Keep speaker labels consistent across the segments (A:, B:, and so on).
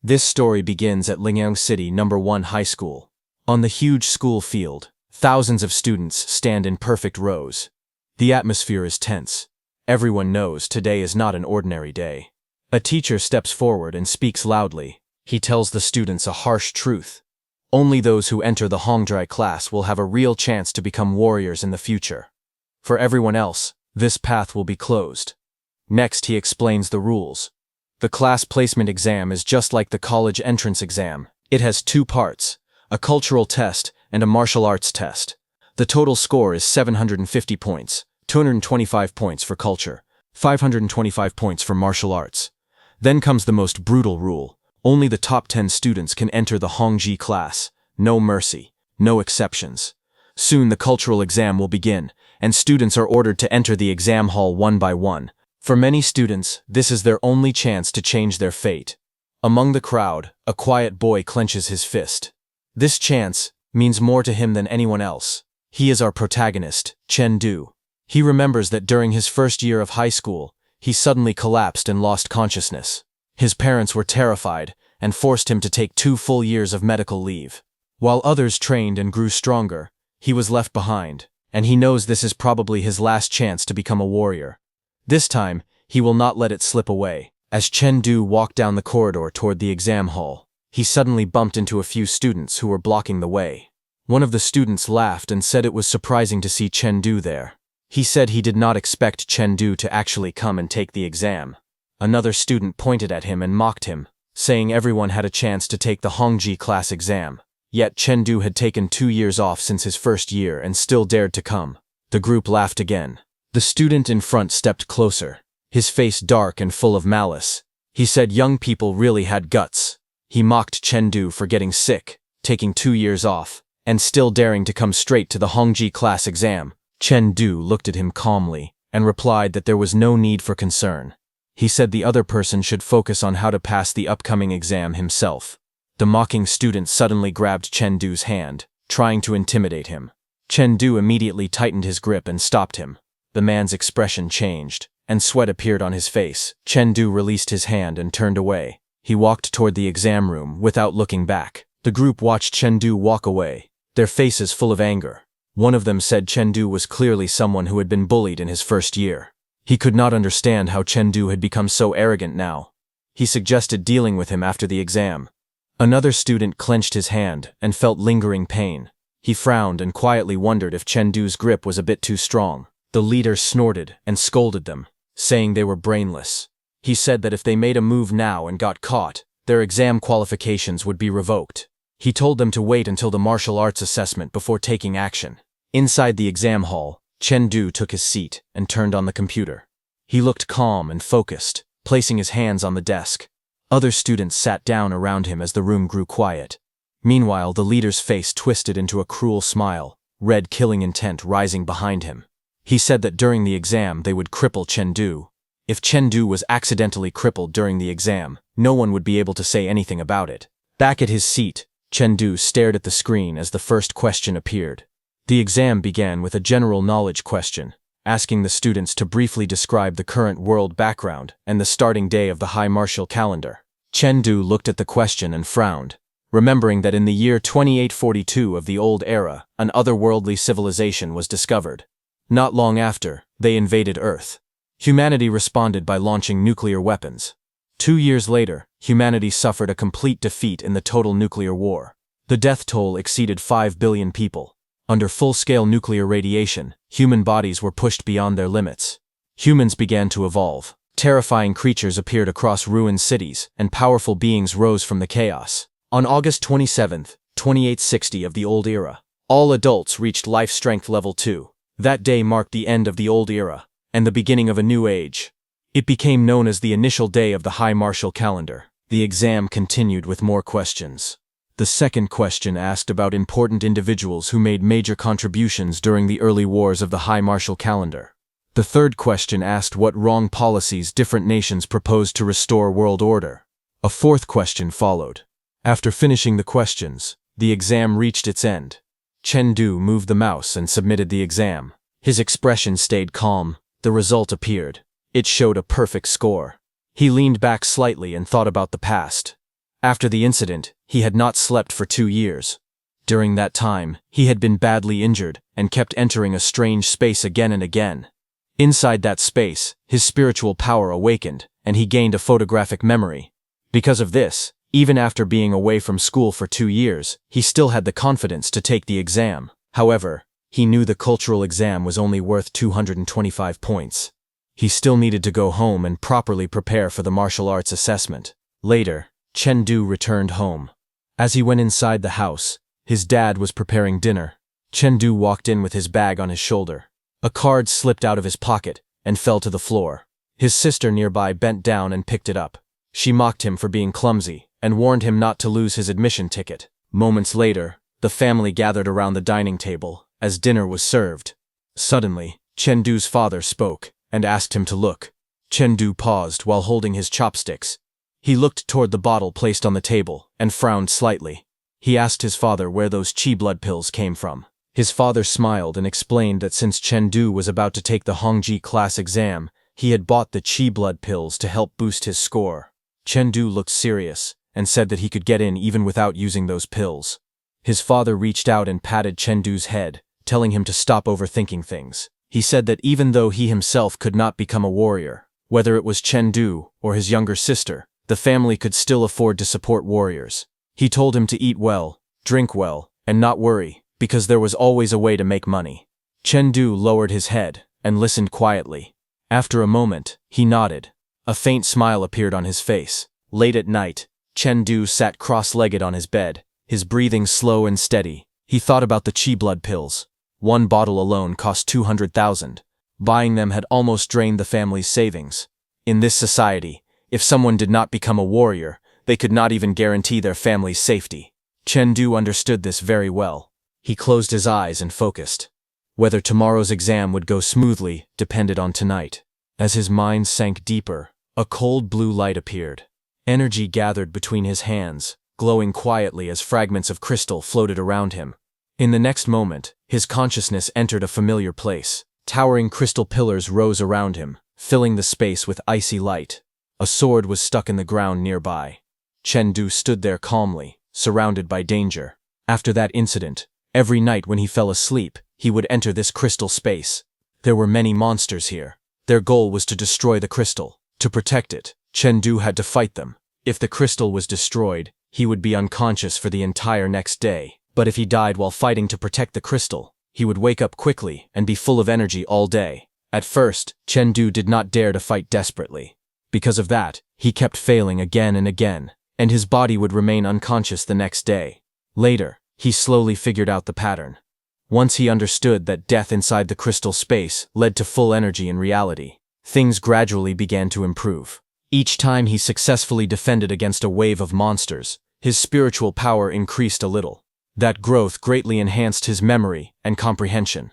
A: This story begins at Lingyang City No. 1 High School. On the huge school field, thousands of students stand in perfect rows. The atmosphere is tense. Everyone knows today is not an ordinary day. A teacher steps forward and speaks loudly. He tells the students a harsh truth. Only those who enter the Hongdrai class will have a real chance to become warriors in the future. For everyone else, this path will be closed. Next, he explains the rules. The class placement exam is just like the college entrance exam. It has two parts, a cultural test and a martial arts test. The total score is 750 points, 225 points for culture, 525 points for martial arts. Then comes the most brutal rule. Only the top 10 students can enter the Hongji class. No mercy, no exceptions. Soon the cultural exam will begin, and students are ordered to enter the exam hall one by one. For many students, this is their only chance to change their fate. Among the crowd, a quiet boy clenches his fist. This chance means more to him than anyone else. He is our protagonist, Chen Du. He remembers that during his first year of high school, he suddenly collapsed and lost consciousness. His parents were terrified and forced him to take 2 full years of medical leave. While others trained and grew stronger, he was left behind, and he knows this is probably his last chance to become a warrior. This time, he will not let it slip away. As Chen Du walked down the corridor toward the exam hall, he suddenly bumped into a few students who were blocking the way. One of the students laughed and said it was surprising to see Chen Du there. He said he did not expect Chen Du to actually come and take the exam. Another student pointed at him and mocked him, saying everyone had a chance to take the Hongji class exam. Yet Chen Du had taken 2 years off since his first year and still dared to come. The group laughed again. The student in front stepped closer, his face dark and full of malice. He said young people really had guts. He mocked Chen Du for getting sick, taking 2 years off, and still daring to come straight to the Hongji class exam. Chen Du looked at him calmly and replied that there was no need for concern. He said the other person should focus on how to pass the upcoming exam himself. The mocking student suddenly grabbed Chen Du's hand, trying to intimidate him. Chen Du immediately tightened his grip and stopped him. The man's expression changed, and sweat appeared on his face. Chen Du released his hand and turned away. He walked toward the exam room without looking back. The group watched Chen Du walk away, their faces full of anger. One of them said Chen Du was clearly someone who had been bullied in his first year. He could not understand how Chen Du had become so arrogant now. He suggested dealing with him after the exam. Another student clenched his hand and felt lingering pain. He frowned and quietly wondered if Chen Du's grip was a bit too strong. The leader snorted and scolded them, saying they were brainless. He said that if they made a move now and got caught, their exam qualifications would be revoked. He told them to wait until the martial arts assessment before taking action. Inside the exam hall, Chen Du took his seat and turned on the computer. He looked calm and focused, placing his hands on the desk. Other students sat down around him as the room grew quiet. Meanwhile, the leader's face twisted into a cruel smile, red killing intent rising behind him. He said that during the exam they would cripple Chen Du. If Chen Du was accidentally crippled during the exam, no one would be able to say anything about it. Back at his seat, Chen Du stared at the screen as the first question appeared. The exam began with a general knowledge question, asking the students to briefly describe the current world background and the starting day of the high martial calendar. Chen Du looked at the question and frowned, remembering that in the year 2842 of the old era, an otherworldly civilization was discovered. Not long after, they invaded Earth. Humanity responded by launching nuclear weapons. 2 years later, humanity suffered a complete defeat in the total nuclear war. The death toll exceeded 5 billion people. Under full-scale nuclear radiation, human bodies were pushed beyond their limits. Humans began to evolve. Terrifying creatures appeared across ruined cities, and powerful beings rose from the chaos. On August 27, 2860 of the old era, all adults reached life strength level 2. That day marked the end of the old era, and the beginning of a new age. It became known as the initial day of the high martial calendar. The exam continued with more questions. The second question asked about important individuals who made major contributions during the early wars of the high martial calendar. The third question asked what wrong policies different nations proposed to restore world order. A fourth question followed. After finishing the questions, the exam reached its end. Chen Du moved the mouse and submitted the exam. His expression stayed calm. The result appeared. It showed a perfect score. He leaned back slightly and thought about the past. After the incident, he had not slept for 2 years. During that time, he had been badly injured and kept entering a strange space again and again. Inside that space, his spiritual power awakened, and he gained a photographic memory. Because of this, even after being away from school for 2 years, he still had the confidence to take the exam. However, he knew the cultural exam was only worth 225 points. He still needed to go home and properly prepare for the martial arts assessment. Later, Chengdu returned home. As he went inside the house, his dad was preparing dinner. Chengdu walked in with his bag on his shoulder. A card slipped out of his pocket and fell to the floor. His sister nearby bent down and picked it up. She mocked him for being clumsy and warned him not to lose his admission ticket. Moments later, the family gathered around the dining table as dinner was served. Suddenly, Chengdu's father spoke and asked him to look. Chengdu paused while holding his chopsticks. He looked toward the bottle placed on the table and frowned slightly. He asked his father where those qi blood pills came from. His father smiled and explained that since Chengdu was about to take the Hongji class exam, he had bought the qi blood pills to help boost his score. Chengdu looked serious and said that he could get in even without using those pills. His father reached out and patted Chengdu's head, telling him to stop overthinking things. He said that even though he himself could not become a warrior, whether it was Chengdu or his younger sister, the family could still afford to support warriors. He told him to eat well, drink well, and not worry, because there was always a way to make money. Chengdu lowered his head and listened quietly. After a moment, he nodded. A faint smile appeared on his face. Late at night, Chengdu sat cross-legged on his bed, his breathing slow and steady. He thought about the qi blood pills. One bottle alone cost 200,000. Buying them had almost drained the family's savings. In this society, if someone did not become a warrior, they could not even guarantee their family's safety. Chengdu understood this very well. He closed his eyes and focused. Whether tomorrow's exam would go smoothly depended on tonight. As his mind sank deeper, a cold blue light appeared. Energy gathered between his hands, glowing quietly as fragments of crystal floated around him. In the next moment, his consciousness entered a familiar place. Towering crystal pillars rose around him, filling the space with icy light. A sword was stuck in the ground nearby. Chengdu stood there calmly, surrounded by danger. After that incident, every night when he fell asleep, he would enter this crystal space. There were many monsters here. Their goal was to destroy the crystal. To protect it, Chengdu had to fight them. If the crystal was destroyed, he would be unconscious for the entire next day. But if he died while fighting to protect the crystal, he would wake up quickly and be full of energy all day. At first, Chengdu did not dare to fight desperately. Because of that, he kept failing again and again, and his body would remain unconscious the next day. Later, he slowly figured out the pattern. Once he understood that death inside the crystal space led to full energy in reality, things gradually began to improve. Each time he successfully defended against a wave of monsters, his spiritual power increased a little. That growth greatly enhanced his memory and comprehension.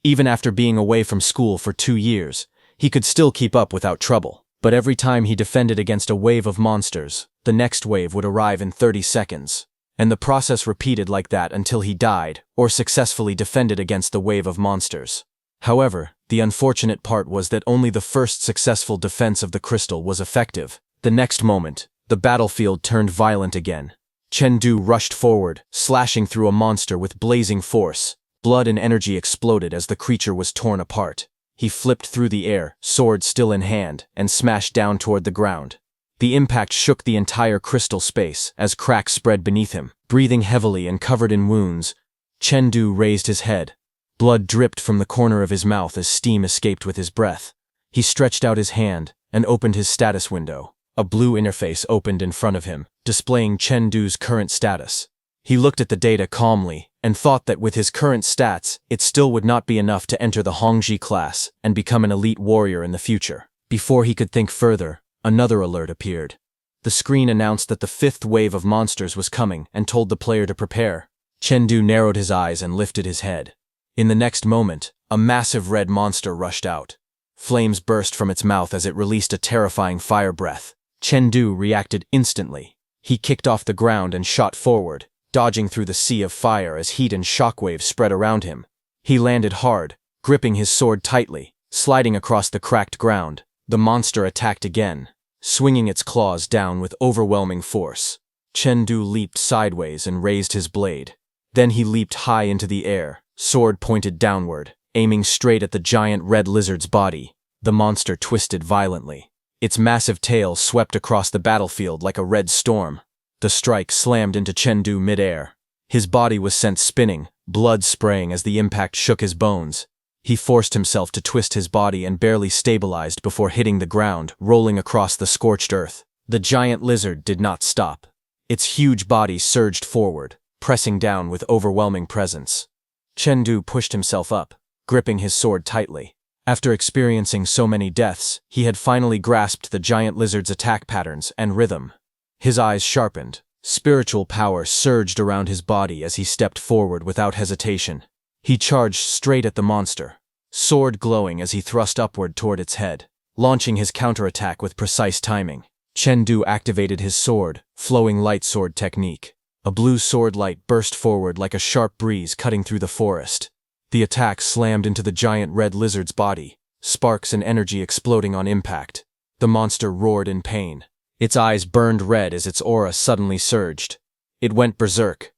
A: Even after being away from school for 2 years, he could still keep up without trouble. But every time he defended against a wave of monsters, the next wave would arrive in 30 seconds. And the process repeated like that until he died or successfully defended against the wave of monsters. However, the unfortunate part was that only the first successful defense of the crystal was effective. The next moment, the battlefield turned violent again. Chengdu rushed forward, slashing through a monster with blazing force. Blood and energy exploded as the creature was torn apart. He flipped through the air, sword still in hand, and smashed down toward the ground. The impact shook the entire crystal space as cracks spread beneath him. Breathing heavily and covered in wounds, Chengdu raised his head. Blood dripped from the corner of his mouth as steam escaped with his breath. He stretched out his hand and opened his status window. A blue interface opened in front of him, displaying Chengdu's current status. He looked at the data calmly and thought that with his current stats, it still would not be enough to enter the Hongji class and become an elite warrior in the future. Before he could think further, another alert appeared. The screen announced that the 5th wave of monsters was coming and told the player to prepare. Chengdu narrowed his eyes and lifted his head. In the next moment, a massive red monster rushed out. Flames burst from its mouth as it released a terrifying fire breath. Chengdu reacted instantly. He kicked off the ground and shot forward, dodging through the sea of fire as heat and shockwaves spread around him. He landed hard, gripping his sword tightly, sliding across the cracked ground. The monster attacked again, swinging its claws down with overwhelming force. Chengdu leaped sideways and raised his blade. Then he leaped high into the air, sword pointed downward, aiming straight at the giant red lizard's body. The monster twisted violently. Its massive tail swept across the battlefield like a red storm. The strike slammed into Chengdu midair. His body was sent spinning, blood spraying as the impact shook his bones. He forced himself to twist his body and barely stabilized before hitting the ground, rolling across the scorched earth. The giant lizard did not stop. Its huge body surged forward, pressing down with overwhelming presence. Chengdu pushed himself up, gripping his sword tightly. After experiencing so many deaths, he had finally grasped the giant lizard's attack patterns and rhythm. His eyes sharpened. Spiritual power surged around his body as he stepped forward without hesitation. He charged straight at the monster, sword glowing as he thrust upward toward its head, launching his counterattack with precise timing. Chengdu activated his sword, flowing light sword technique. A blue sword light burst forward like a sharp breeze cutting through the forest. The attack slammed into the giant red lizard's body, sparks and energy exploding on impact. The monster roared in pain. Its eyes burned red as its aura suddenly surged. It went berserk.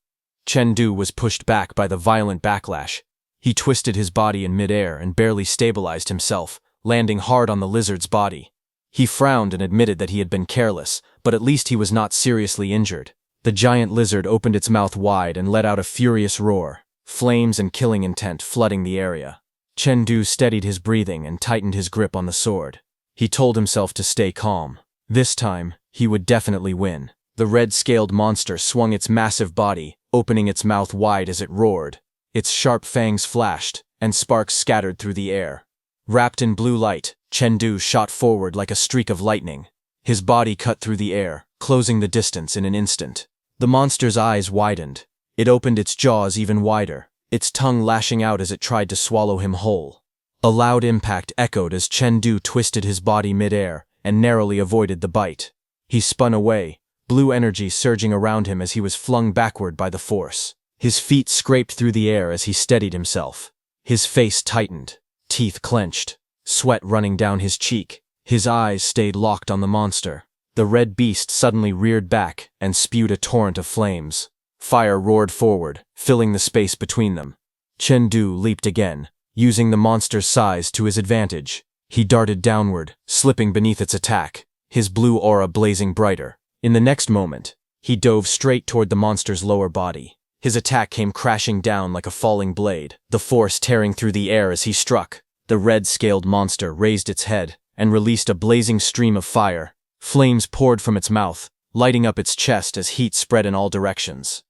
A: Chengdu was pushed back by the violent backlash. He twisted his body in midair and barely stabilized himself, landing hard on the lizard's body. He frowned and admitted that he had been careless, but at least he was not seriously injured. The giant lizard opened its mouth wide and let out a furious roar, flames and killing intent flooding the area. Chengdu steadied his breathing and tightened his grip on the sword. He told himself to stay calm. This time, he would definitely win. The red-scaled monster swung its massive body, opening its mouth wide as it roared. Its sharp fangs flashed, and sparks scattered through the air. Wrapped in blue light, Chengdu shot forward like a streak of lightning. His body cut through the air, closing the distance in an instant. The monster's eyes widened. It opened its jaws even wider, its tongue lashing out as it tried to swallow him whole. A loud impact echoed as Chengdu twisted his body midair and narrowly avoided the bite. He spun away, blue energy surging around him as he was flung backward by the force. His feet scraped through the air as he steadied himself. His face tightened, teeth clenched, sweat running down his cheek. His eyes stayed locked on the monster. The red beast suddenly reared back and spewed a torrent of flames. Fire roared forward, filling the space between them. Chengdu leaped again, using the monster's size to his advantage. He darted downward, slipping beneath its attack, his blue aura blazing brighter. In the next moment, he dove straight toward the monster's lower body. His attack came crashing down like a falling blade, the force tearing through the air as he struck. The red-scaled monster raised its head and released a blazing stream of fire. Flames poured from its mouth, lighting up its chest as heat spread in all directions.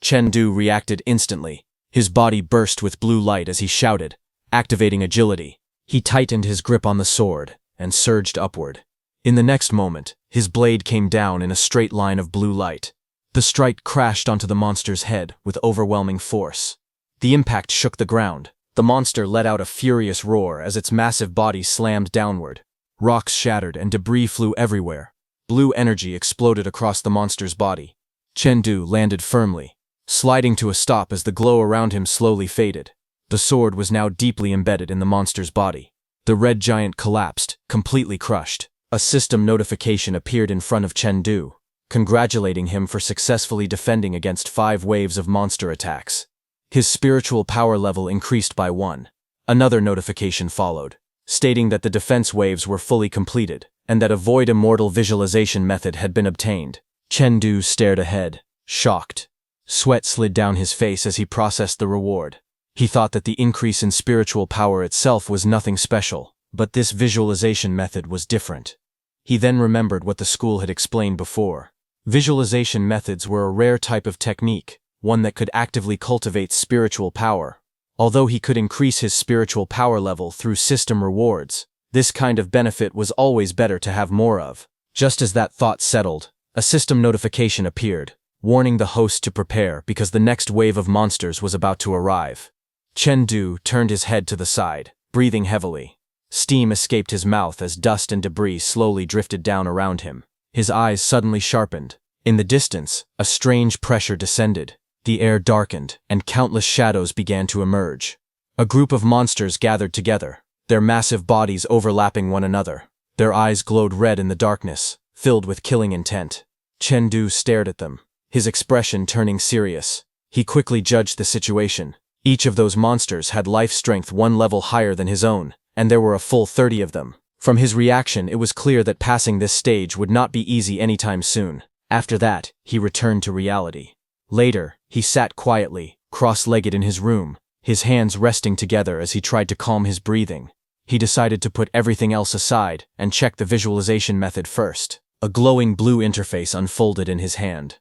A: Chengdu reacted instantly. His body burst with blue light as he shouted, activating agility. He tightened his grip on the sword and surged upward. In the next moment, his blade came down in a straight line of blue light. The strike crashed onto the monster's head with overwhelming force. The impact shook the ground. The monster let out a furious roar as its massive body slammed downward. Rocks shattered and debris flew everywhere. Blue energy exploded across the monster's body. Chengdu landed firmly, sliding to a stop as the glow around him slowly faded. The sword was now deeply embedded in the monster's body. The red giant collapsed, completely crushed. A system notification appeared in front of Chengdu, congratulating him for successfully defending against 5 waves of monster attacks. His spiritual power level increased by 1. Another notification followed, stating that the defense waves were fully completed, and that a void immortal visualization method had been obtained. Chengdu stared ahead, shocked. Sweat slid down his face as he processed the reward. He thought that the increase in spiritual power itself was nothing special, but this visualization method was different. He then remembered what the school had explained before. Visualization methods were a rare type of technique, one that could actively cultivate spiritual power. Although he could increase his spiritual power level through system rewards, this kind of benefit was always better to have more of. Just as that thought settled, a system notification appeared, warning the host to prepare because the next wave of monsters was about to arrive. Chengdu turned his head to the side, breathing heavily. Steam escaped his mouth as dust and debris slowly drifted down around him. His eyes suddenly sharpened. In the distance, a strange pressure descended. The air darkened, and countless shadows began to emerge. A group of monsters gathered together, their massive bodies overlapping one another. Their eyes glowed red in the darkness, filled with killing intent. Chengdu stared at them, his expression turning serious. He quickly judged the situation. Each of those monsters had life strength one level higher than his own, and there were a full 30 of them. From his reaction, it was clear that passing this stage would not be easy anytime soon. After that, he returned to reality. Later, he sat quietly, cross-legged in his room, his hands resting together as he tried to calm his breathing. He decided to put everything else aside and check the visualization method first. A glowing blue interface unfolded in his hand.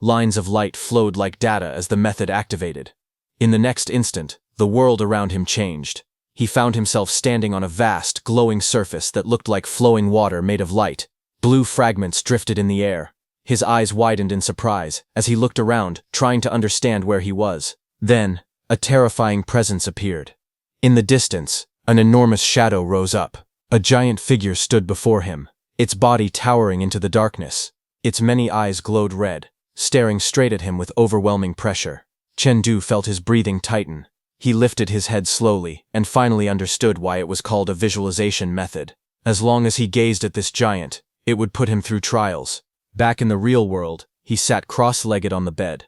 A: Lines of light flowed like data as the method activated. In the next instant, the world around him changed. He found himself standing on a vast, glowing surface that looked like flowing water made of light. Blue fragments drifted in the air. His eyes widened in surprise as he looked around, trying to understand where he was. Then, a terrifying presence appeared. In the distance, an enormous shadow rose up. A giant figure stood before him, its body towering into the darkness. Its many eyes glowed red, staring straight at him with overwhelming pressure. Chengdu felt his breathing tighten. He lifted his head slowly and finally understood why it was called a visualization method. As long as he gazed at this giant, it would put him through trials. Back in the real world, he sat cross-legged on the bed.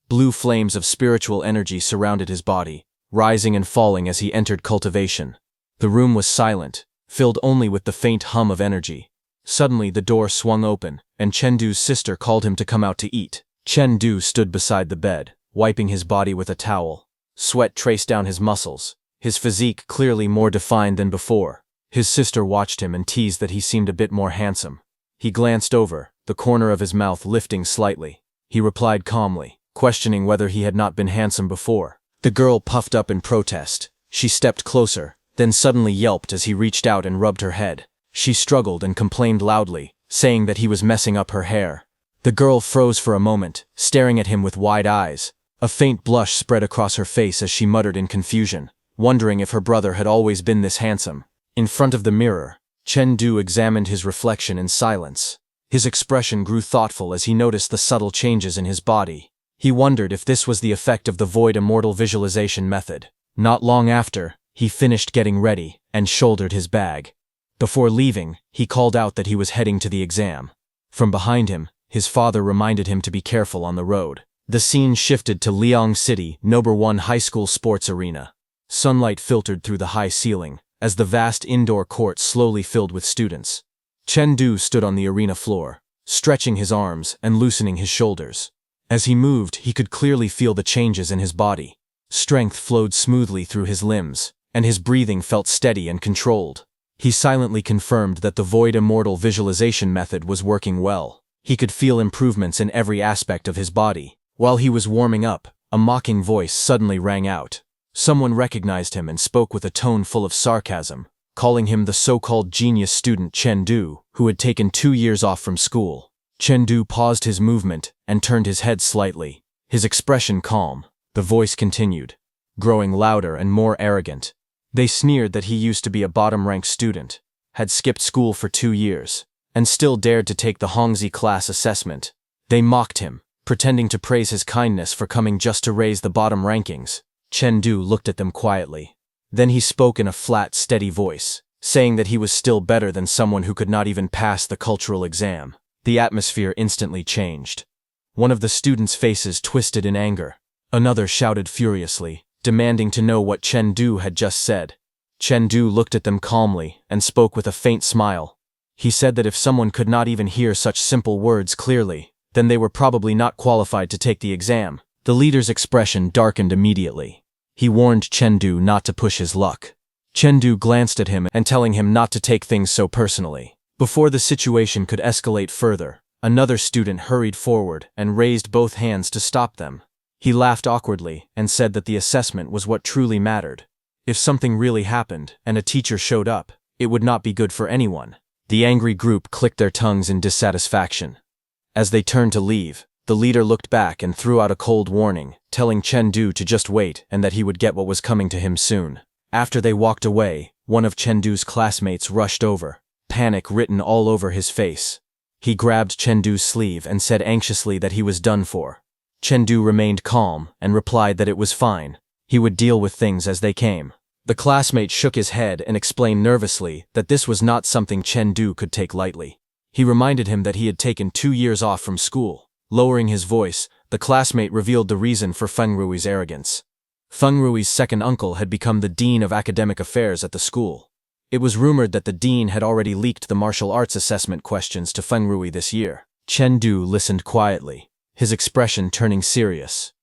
A: Blue flames of spiritual energy surrounded his body, rising and falling as he entered cultivation. The room was silent, filled only with the faint hum of energy. Suddenly the door swung open, and Chengdu's sister called him to come out to eat. Chengdu stood beside the bed, wiping his body with a towel. Sweat traced down his muscles, his physique clearly more defined than before. His sister watched him and teased that he seemed a bit more handsome. He glanced over, the corner of his mouth lifting slightly. He replied calmly, questioning whether he had not been handsome before. The girl puffed up in protest. She stepped closer, then suddenly yelped as he reached out and rubbed her head. She struggled and complained loudly, saying that he was messing up her hair. The girl froze for a moment, staring at him with wide eyes. A faint blush spread across her face as she muttered in confusion, wondering if her brother had always been this handsome. In front of the mirror, Chengdu examined his reflection in silence. His expression grew thoughtful as he noticed the subtle changes in his body. He wondered if this was the effect of the Void Immortal visualization method. Not long after, he finished getting ready and shouldered his bag. Before leaving, he called out that he was heading to the exam. From behind him, his father reminded him to be careful on the road. The scene shifted to Liang City, No. 1 High School Sports Arena. Sunlight filtered through the high ceiling, as the vast indoor court slowly filled with students. Chengdu stood on the arena floor, stretching his arms and loosening his shoulders. As he moved, he could clearly feel the changes in his body. Strength flowed smoothly through his limbs, and his breathing felt steady and controlled. He silently confirmed that the Void Immortal visualization method was working well. He could feel improvements in every aspect of his body. While he was warming up, a mocking voice suddenly rang out. Someone recognized him and spoke with a tone full of sarcasm, calling him the so-called genius student Chengdu, who had taken 2 years off from school. Chengdu paused his movement and turned his head slightly, his expression calm. The voice continued, growing louder and more arrogant. They sneered that he used to be a bottom-ranked student, had skipped school for 2 years, and still dared to take the Hongzi class assessment. They mocked him, pretending to praise his kindness for coming just to raise the bottom rankings. Chengdu looked at them quietly. Then he spoke in a flat, steady voice, saying that he was still better than someone who could not even pass the cultural exam. The atmosphere instantly changed. One of the students' faces twisted in anger. Another shouted furiously, demanding to know what Chengdu had just said. Chengdu looked at them calmly and spoke with a faint smile. He said that if someone could not even hear such simple words clearly, then they were probably not qualified to take the exam. The leader's expression darkened immediately. He warned Chengdu not to push his luck. Chengdu glanced at him and telling him not to take things so personally. Before the situation could escalate further, another student hurried forward and raised both hands to stop them. He laughed awkwardly and said that the assessment was what truly mattered. If something really happened and a teacher showed up, it would not be good for anyone. The angry group clicked their tongues in dissatisfaction. As they turned to leave, the leader looked back and threw out a cold warning, telling Chengdu to just wait and that he would get what was coming to him soon. After they walked away, one of Chengdu's classmates rushed over, panic written all over his face. He grabbed Chengdu's sleeve and said anxiously that he was done for. Chengdu remained calm and replied that it was fine. He would deal with things as they came. The classmate shook his head and explained nervously that this was not something Chengdu could take lightly. He reminded him that he had taken 2 years off from school. Lowering his voice, the classmate revealed the reason for Feng Rui's arrogance. Feng Rui's second uncle had become the dean of academic affairs at the school. It was rumored that the dean had already leaked the martial arts assessment questions to Feng Rui this year. Chen Du listened quietly, his expression turning serious.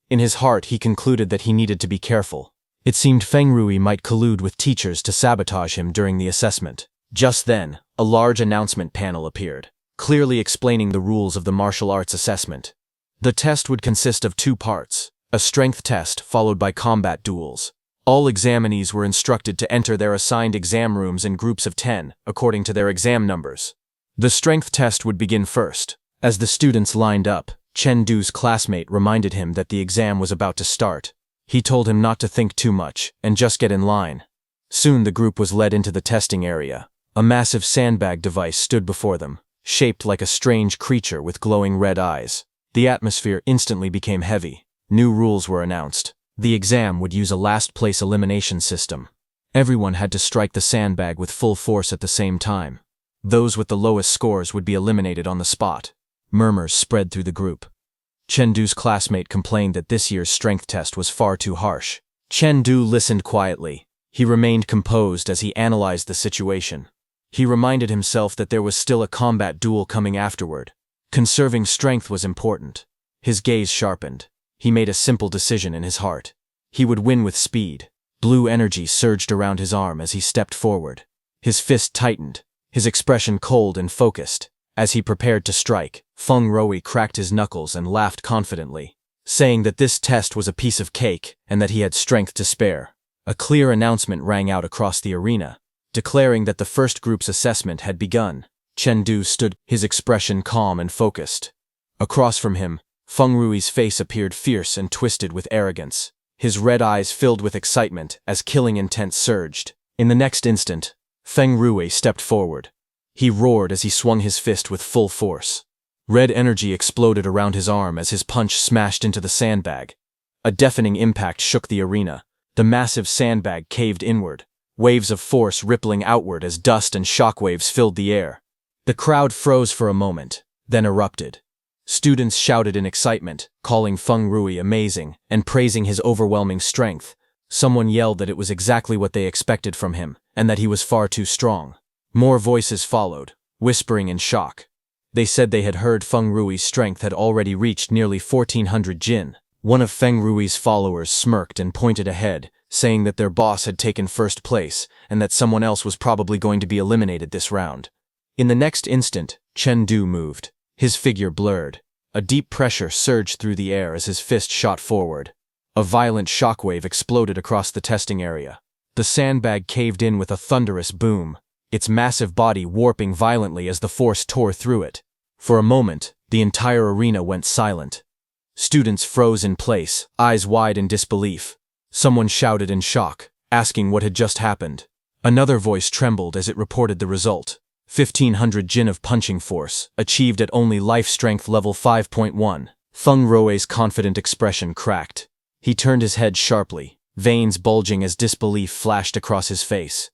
A: In his heart, he concluded that he needed to be careful. It seemed Feng Rui might collude with teachers to sabotage him during the assessment. Just then, a large announcement panel appeared, clearly explaining the rules of the martial arts assessment. The test would consist of 2 parts, a strength test followed by combat duels. All examinees were instructed to enter their assigned exam rooms in groups of 10, according to their exam numbers. The strength test would begin first. As the students lined up, Chen Du's classmate reminded him that the exam was about to start. He told him not to think too much and just get in line. Soon the group was led into the testing area. A massive sandbag device stood before them, shaped like a strange creature with glowing red eyes. The atmosphere instantly became heavy. New rules were announced. The exam would use a last-place elimination system. Everyone had to strike the sandbag with full force at the same time. Those with the lowest scores would be eliminated on the spot. Murmurs spread through the group. Chen Du's classmate complained that this year's strength test was far too harsh. Chen Du listened quietly. He remained composed as he analyzed the situation. He reminded himself that there was still a combat duel coming afterward. Conserving strength was important. His gaze sharpened. He made a simple decision in his heart. He would win with speed. Blue energy surged around his arm as he stepped forward. His fist tightened, his expression cold and focused. As he prepared to strike, Feng Rui cracked his knuckles and laughed confidently, saying that this test was a piece of cake and that he had strength to spare. A clear announcement rang out across the arena, declaring that the first group's assessment had begun. Chen Du stood, his expression calm and focused. Across from him, Feng Rui's face appeared fierce and twisted with arrogance. His red eyes filled with excitement as killing intent surged. In the next instant, Feng Rui stepped forward. He roared as he swung his fist with full force. Red energy exploded around his arm as his punch smashed into the sandbag. A deafening impact shook the arena. The massive sandbag caved inward, waves of force rippling outward as dust and shockwaves filled the air. The crowd froze for a moment, then erupted. Students shouted in excitement, calling Feng Rui amazing and praising his overwhelming strength. Someone yelled that it was exactly what they expected from him, and that he was far too strong. More voices followed, whispering in shock. They said they had heard Feng Rui's strength had already reached nearly 1,400 jin. One of Feng Rui's followers smirked and pointed ahead, saying that their boss had taken first place and that someone else was probably going to be eliminated this round. In the next instant, Chen Du moved. His figure blurred. A deep pressure surged through the air as his fist shot forward. A violent shockwave exploded across the testing area. The sandbag caved in with a thunderous boom, its massive body warping violently as the force tore through it. For a moment, the entire arena went silent. Students froze in place, eyes wide in disbelief. Someone shouted in shock, asking what had just happened. Another voice trembled as it reported the result. 1,500 jin of punching force, achieved at only life strength level 5.1. Feng Rui's confident expression cracked. He turned his head sharply, veins bulging as disbelief flashed across his face.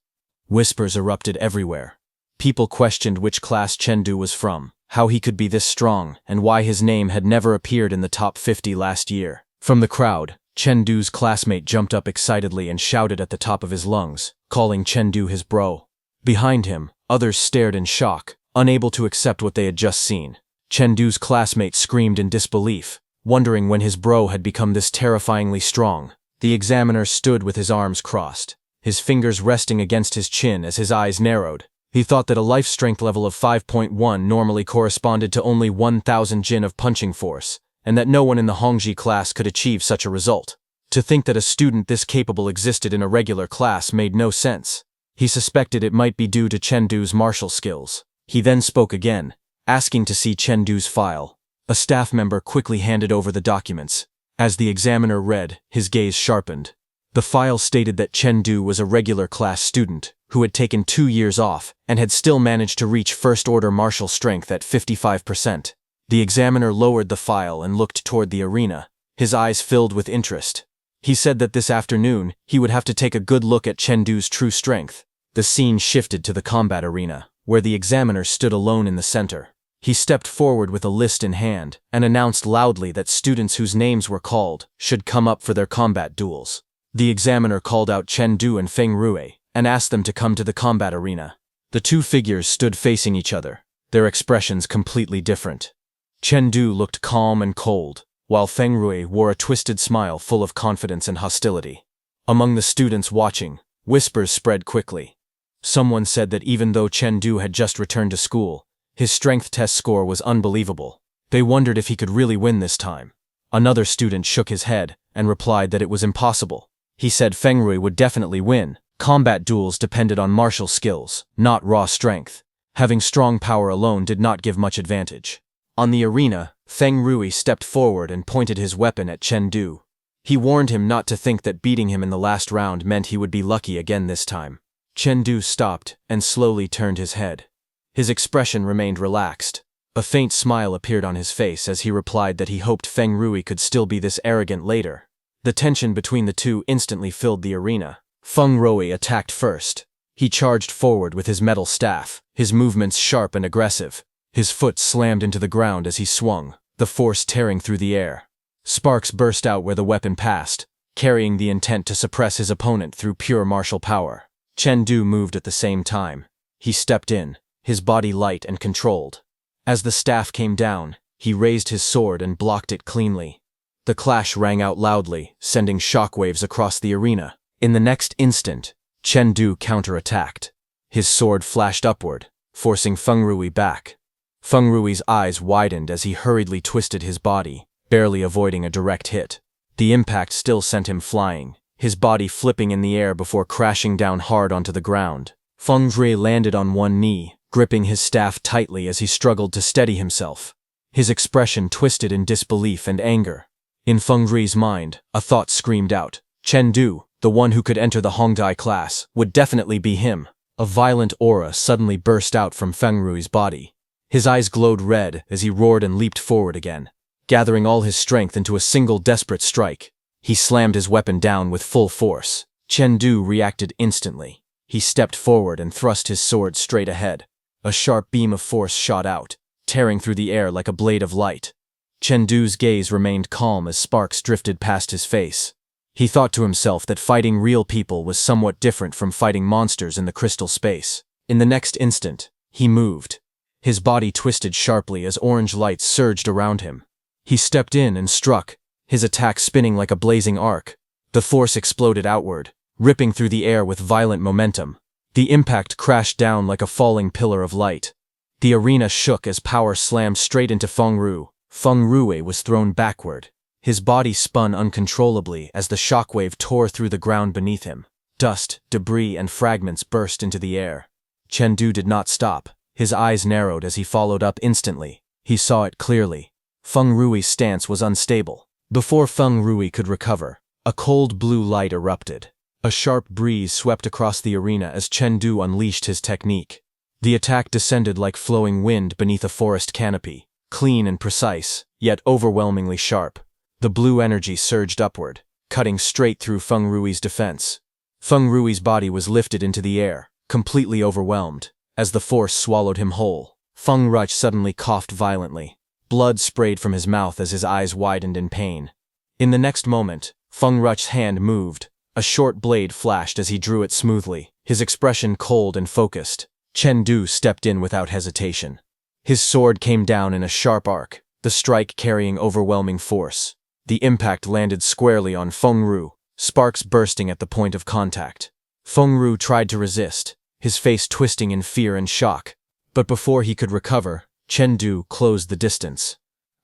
A: Whispers erupted everywhere. People questioned which class Chen Du was from, how he could be this strong, and why his name had never appeared in the top 50 last year. From the crowd, Chen Du's classmate jumped up excitedly and shouted at the top of his lungs, calling Chen Du his bro. Behind him, others stared in shock, unable to accept what they had just seen. Chen Du's classmate screamed in disbelief, wondering when his bro had become this terrifyingly strong. The examiner stood with his arms crossed, his fingers resting against his chin as his eyes narrowed. He thought that a life strength level of 5.1 normally corresponded to only 1,000 jin of punching force, and that no one in the Hongji class could achieve such a result. To think that a student this capable existed in a regular class made no sense. He suspected it might be due to Chen Du's martial skills. He then spoke again, asking to see Chen Du's file. A staff member quickly handed over the documents. As the examiner read, his gaze sharpened. The file stated that Chen Du was a regular class student who had taken 2 years off and had still managed to reach first-order martial strength at 55%. The examiner lowered the file and looked toward the arena, his eyes filled with interest. He said that this afternoon, he would have to take a good look at Chen Du's true strength. The scene shifted to the combat arena, where the examiner stood alone in the center. He stepped forward with a list in hand and announced loudly that students whose names were called should come up for their combat duels. The examiner called out Chen Du and Feng Rui and asked them to come to the combat arena. The two figures stood facing each other, their expressions completely different. Chen Du looked calm and cold, while Feng Rui wore a twisted smile full of confidence and hostility. Among the students watching, whispers spread quickly. Someone said that even though Chen Du had just returned to school, his strength test score was unbelievable. They wondered if he could really win this time. Another student shook his head and replied that it was impossible. He said Feng Rui would definitely win. Combat duels depended on martial skills, not raw strength. Having strong power alone did not give much advantage. On the arena, Feng Rui stepped forward and pointed his weapon at Chen Du. He warned him not to think that beating him in the last round meant he would be lucky again this time. Chen Du stopped and slowly turned his head. His expression remained relaxed. A faint smile appeared on his face as he replied that he hoped Feng Rui could still be this arrogant later. The tension between the two instantly filled the arena. Feng Rui attacked first. He charged forward with his metal staff, his movements sharp and aggressive. His foot slammed into the ground as he swung, the force tearing through the air. Sparks burst out where the weapon passed, carrying the intent to suppress his opponent through pure martial power. Chen Du moved at the same time. He stepped in, his body light and controlled. As the staff came down, he raised his sword and blocked it cleanly. The clash rang out loudly, sending shockwaves across the arena. In the next instant, Chen Du counterattacked. His sword flashed upward, forcing Feng Rui back. Feng Rui's eyes widened as he hurriedly twisted his body, barely avoiding a direct hit. The impact still sent him flying, his body flipping in the air before crashing down hard onto the ground. Feng Rui landed on one knee, gripping his staff tightly as he struggled to steady himself. His expression twisted in disbelief and anger. In Feng Rui's mind, a thought screamed out. Chen Du, the one who could enter the Hongdai class, would definitely be him. A violent aura suddenly burst out from Feng Rui's body. His eyes glowed red as he roared and leaped forward again, gathering all his strength into a single desperate strike. He slammed his weapon down with full force. Chen Du reacted instantly. He stepped forward and thrust his sword straight ahead. A sharp beam of force shot out, tearing through the air like a blade of light. Chen Du's gaze remained calm as sparks drifted past his face. He thought to himself that fighting real people was somewhat different from fighting monsters in the crystal space. In the next instant, he moved. His body twisted sharply as orange lights surged around him. He stepped in and struck, his attack spinning like a blazing arc. The force exploded outward, ripping through the air with violent momentum. The impact crashed down like a falling pillar of light. The arena shook as power slammed straight into Feng Rui. Feng Rui was thrown backward. His body spun uncontrollably as the shockwave tore through the ground beneath him. Dust, debris, and fragments burst into the air. Chen Du did not stop. His eyes narrowed as he followed up instantly. He saw it clearly. Feng Rui's stance was unstable. Before Feng Rui could recover, a cold blue light erupted. A sharp breeze swept across the arena as Chen Du unleashed his technique. The attack descended like flowing wind beneath a forest canopy, clean and precise, yet overwhelmingly sharp. The blue energy surged upward, cutting straight through Feng Rui's defense. Feng Rui's body was lifted into the air, completely overwhelmed. As the force swallowed him whole, Feng Rui suddenly coughed violently. Blood sprayed from his mouth as his eyes widened in pain. In the next moment, Feng Rui's hand moved. A short blade flashed as he drew it smoothly, his expression cold and focused. Chen Du stepped in without hesitation. His sword came down in a sharp arc, the strike carrying overwhelming force. The impact landed squarely on Feng Rui, sparks bursting at the point of contact. Feng Rui tried to resist, his face twisting in fear and shock. But before he could recover, Chen Du closed the distance.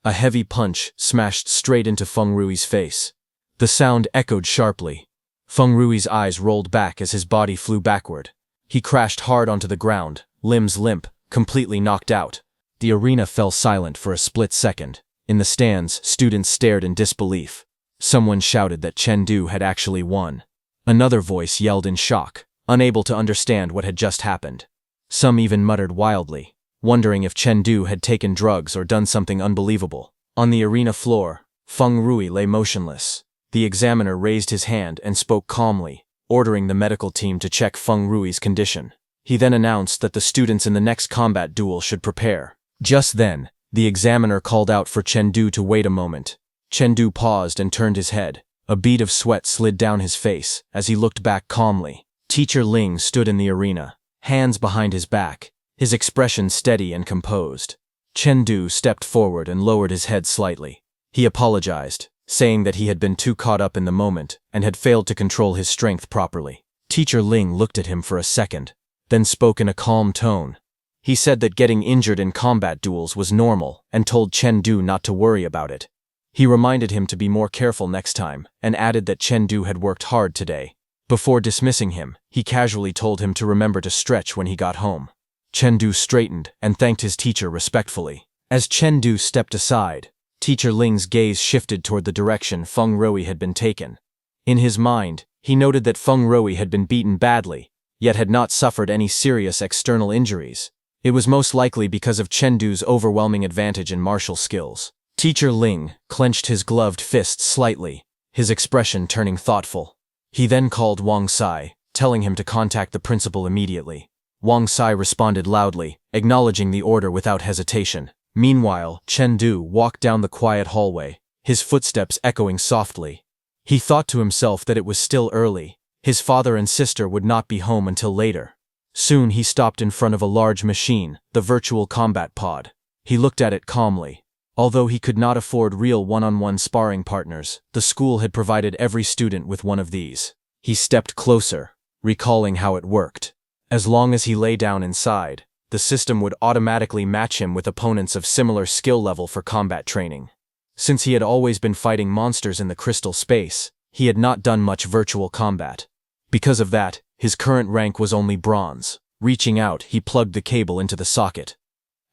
A: A heavy punch smashed straight into Feng Rui's face. The sound echoed sharply. Feng Rui's eyes rolled back as his body flew backward. He crashed hard onto the ground, limbs limp, completely knocked out. The arena fell silent for a split second. In the stands, students stared in disbelief. Someone shouted that Chen Du had actually won. Another voice yelled in shock, unable to understand what had just happened. Some even muttered wildly, wondering if Chen Du had taken drugs or done something unbelievable. On the arena floor, Feng Rui lay motionless. The examiner raised his hand and spoke calmly, ordering the medical team to check Feng Rui's condition. He then announced that the students in the next combat duel should prepare. Just then, the examiner called out for Chengdu to wait a moment. Chengdu paused and turned his head. A bead of sweat slid down his face as he looked back calmly. Teacher Ling stood in the arena, hands behind his back, his expression steady and composed. Chengdu stepped forward and lowered his head slightly. He apologized, saying that he had been too caught up in the moment and had failed to control his strength properly. Teacher Ling looked at him for a second, then spoke in a calm tone. He said that getting injured in combat duels was normal and told Chengdu not to worry about it. He reminded him to be more careful next time and added that Chengdu had worked hard today. Before dismissing him, he casually told him to remember to stretch when he got home. Chengdu straightened and thanked his teacher respectfully. As Chengdu stepped aside, Teacher Ling's gaze shifted toward the direction Feng Ruoyi had been taken. In his mind, he noted that Feng Ruoyi had been beaten badly, yet had not suffered any serious external injuries. It was most likely because of Chengdu's overwhelming advantage in martial skills. Teacher Ling clenched his gloved fist slightly, his expression turning thoughtful. He then called Wang Sai, telling him to contact the principal immediately. Wang Sai responded loudly, acknowledging the order without hesitation. Meanwhile, Chengdu walked down the quiet hallway, his footsteps echoing softly. He thought to himself that it was still early. His father and sister would not be home until later. Soon he stopped in front of a large machine, the virtual combat pod. He looked at it calmly. Although he could not afford real one-on-one sparring partners, the school had provided every student with one of these. He stepped closer, recalling how it worked. As long as he lay down inside, the system would automatically match him with opponents of similar skill level for combat training. Since he had always been fighting monsters in the crystal space, he had not done much virtual combat. Because of that, his current rank was only bronze. Reaching out, he plugged the cable into the socket.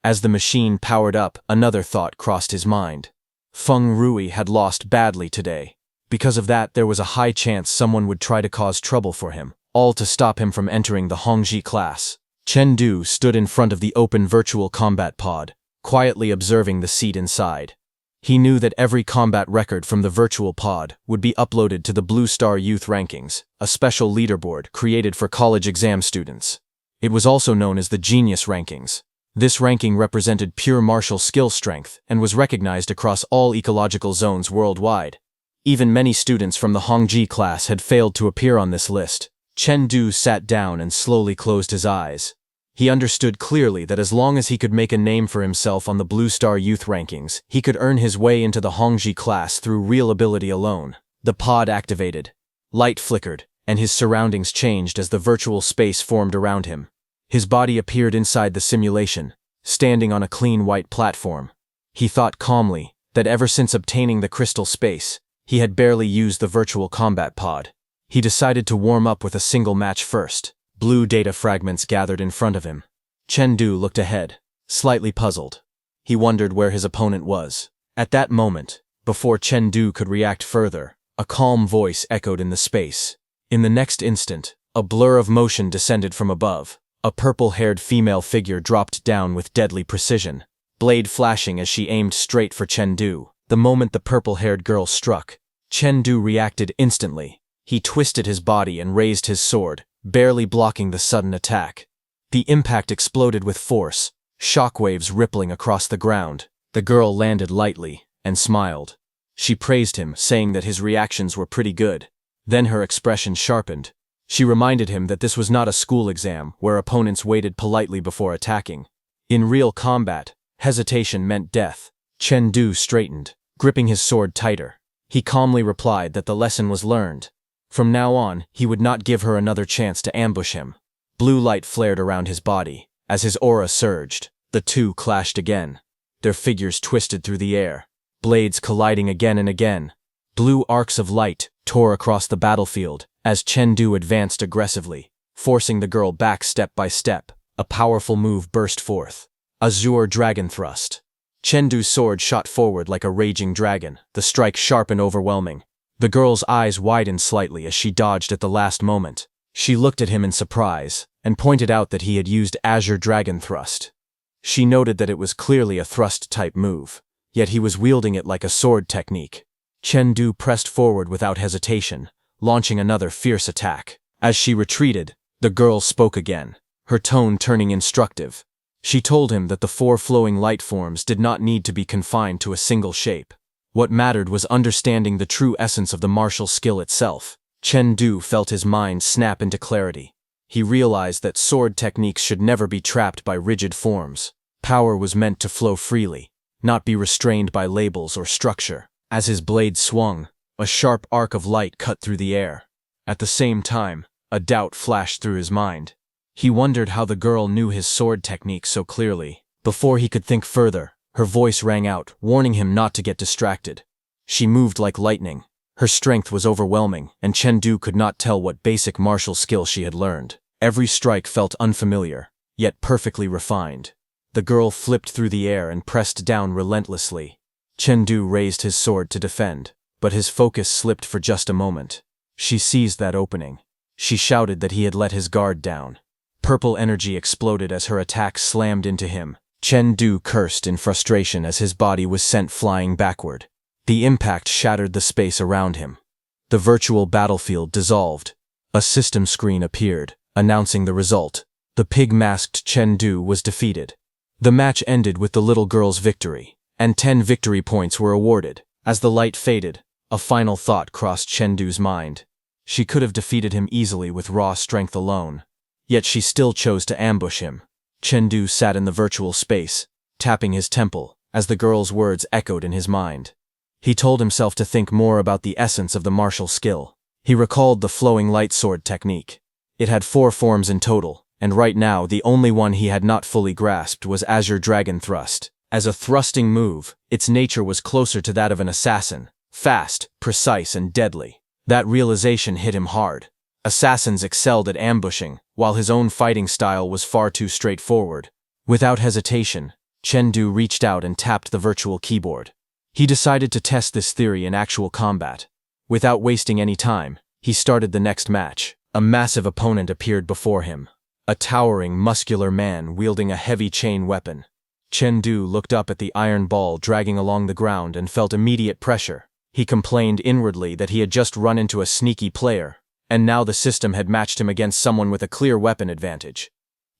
A: As the machine powered up, another thought crossed his mind. Feng Ruoyi had lost badly today. Because of that, there was a high chance someone would try to cause trouble for him, all to stop him from entering the Hongji class. Chengdu stood in front of the open virtual combat pod, quietly observing the seat inside. He knew that every combat record from the virtual pod would be uploaded to the Blue Star Youth Rankings, a special leaderboard created for college exam students. It was also known as the Genius Rankings. This ranking represented pure martial skill strength and was recognized across all ecological zones worldwide. Even many students from the Hongji class had failed to appear on this list. Chengdu sat down and slowly closed his eyes. He understood clearly that as long as he could make a name for himself on the Blue Star Youth Rankings, he could earn his way into the Hongji class through real ability alone. The pod activated. Light flickered, and his surroundings changed as the virtual space formed around him. His body appeared inside the simulation, standing on a clean white platform. He thought calmly that ever since obtaining the crystal space, he had barely used the virtual combat pod. He decided to warm up with a single match first. Blue data fragments gathered in front of him. Chengdu looked ahead, slightly puzzled. He wondered where his opponent was. At that moment, before Chengdu could react further, a calm voice echoed in the space. In the next instant, a blur of motion descended from above. A purple-haired female figure dropped down with deadly precision, blade flashing as she aimed straight for Chengdu. The moment the purple-haired girl struck, Chengdu reacted instantly. He twisted his body and raised his sword, barely blocking the sudden attack. The impact exploded with force, shockwaves rippling across the ground. The girl landed lightly and smiled. She praised him, saying that his reactions were pretty good. Then her expression sharpened. She reminded him that this was not a school exam where opponents waited politely before attacking. In real combat, hesitation meant death. Chengdu straightened, gripping his sword tighter. He calmly replied that the lesson was learned. From now on, he would not give her another chance to ambush him. Blue light flared around his body. As his aura surged, the two clashed again. Their figures twisted through the air, blades colliding again and again. Blue arcs of light tore across the battlefield as Chengdu advanced aggressively, forcing the girl back step by step. A powerful move burst forth. Azure Dragon Thrust. Chengdu's sword shot forward like a raging dragon, the strike sharp and overwhelming. The girl's eyes widened slightly as she dodged at the last moment. She looked at him in surprise and pointed out that he had used Azure Dragon Thrust. She noted that it was clearly a thrust-type move, yet he was wielding it like a sword technique. Chengdu pressed forward without hesitation, launching another fierce attack. As she retreated, the girl spoke again, her tone turning instructive. She told him that the 4 flowing light forms did not need to be confined to a single shape. What mattered was understanding the true essence of the martial skill itself. Chengdu felt his mind snap into clarity. He realized that sword techniques should never be trapped by rigid forms. Power was meant to flow freely, not be restrained by labels or structure. As his blade swung, a sharp arc of light cut through the air. At the same time, a doubt flashed through his mind. He wondered how the girl knew his sword technique so clearly. Before he could think further, her voice rang out, warning him not to get distracted. She moved like lightning. Her strength was overwhelming, and Chengdu could not tell what basic martial skill she had learned. Every strike felt unfamiliar, yet perfectly refined. The girl flipped through the air and pressed down relentlessly. Chengdu raised his sword to defend, but his focus slipped for just a moment. She seized that opening. She shouted that he had let his guard down. Purple energy exploded as her attack slammed into him. Chengdu cursed in frustration as his body was sent flying backward. The impact shattered the space around him. The virtual battlefield dissolved. A system screen appeared, announcing the result. The pig-masked Chengdu was defeated. The match ended with the little girl's victory, and 10 victory points were awarded. As the light faded, a final thought crossed Chengdu's mind. She could have defeated him easily with raw strength alone. Yet she still chose to ambush him. Chengdu sat in the virtual space, tapping his temple, as the girl's words echoed in his mind. He told himself to think more about the essence of the martial skill. He recalled the flowing light sword technique. It had 4 forms in total, and right now the only one he had not fully grasped was Azure Dragon Thrust. As a thrusting move, its nature was closer to that of an assassin, fast, precise, and deadly. That realization hit him hard. Assassins excelled at ambushing, while his own fighting style was far too straightforward. Without hesitation, Chengdu reached out and tapped the virtual keyboard. He decided to test this theory in actual combat. Without wasting any time, he started the next match. A massive opponent appeared before him. A towering, muscular man wielding a heavy chain weapon. Chengdu looked up at the iron ball dragging along the ground and felt immediate pressure. He complained inwardly that he had just run into a sneaky player, and now the system had matched him against someone with a clear weapon advantage.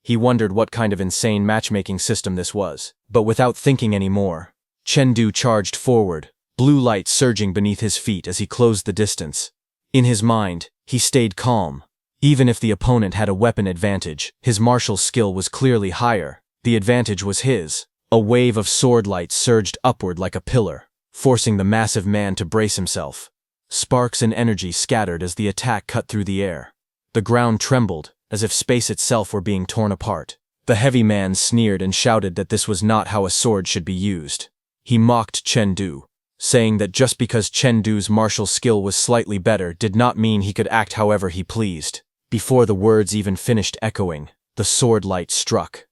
A: He wondered what kind of insane matchmaking system this was, but without thinking any more, Chengdu charged forward, blue light surging beneath his feet as he closed the distance. In his mind, he stayed calm. Even if the opponent had a weapon advantage, his martial skill was clearly higher. The advantage was his. A wave of sword light surged upward like a pillar, forcing the massive man to brace himself. Sparks and energy scattered as the attack cut through the air. The ground trembled, as if space itself were being torn apart. The heavy man sneered and shouted that this was not how a sword should be used. He mocked Chengdu, saying that just because Chengdu's martial skill was slightly better did not mean he could act however he pleased. Before the words even finished echoing, the sword light struck.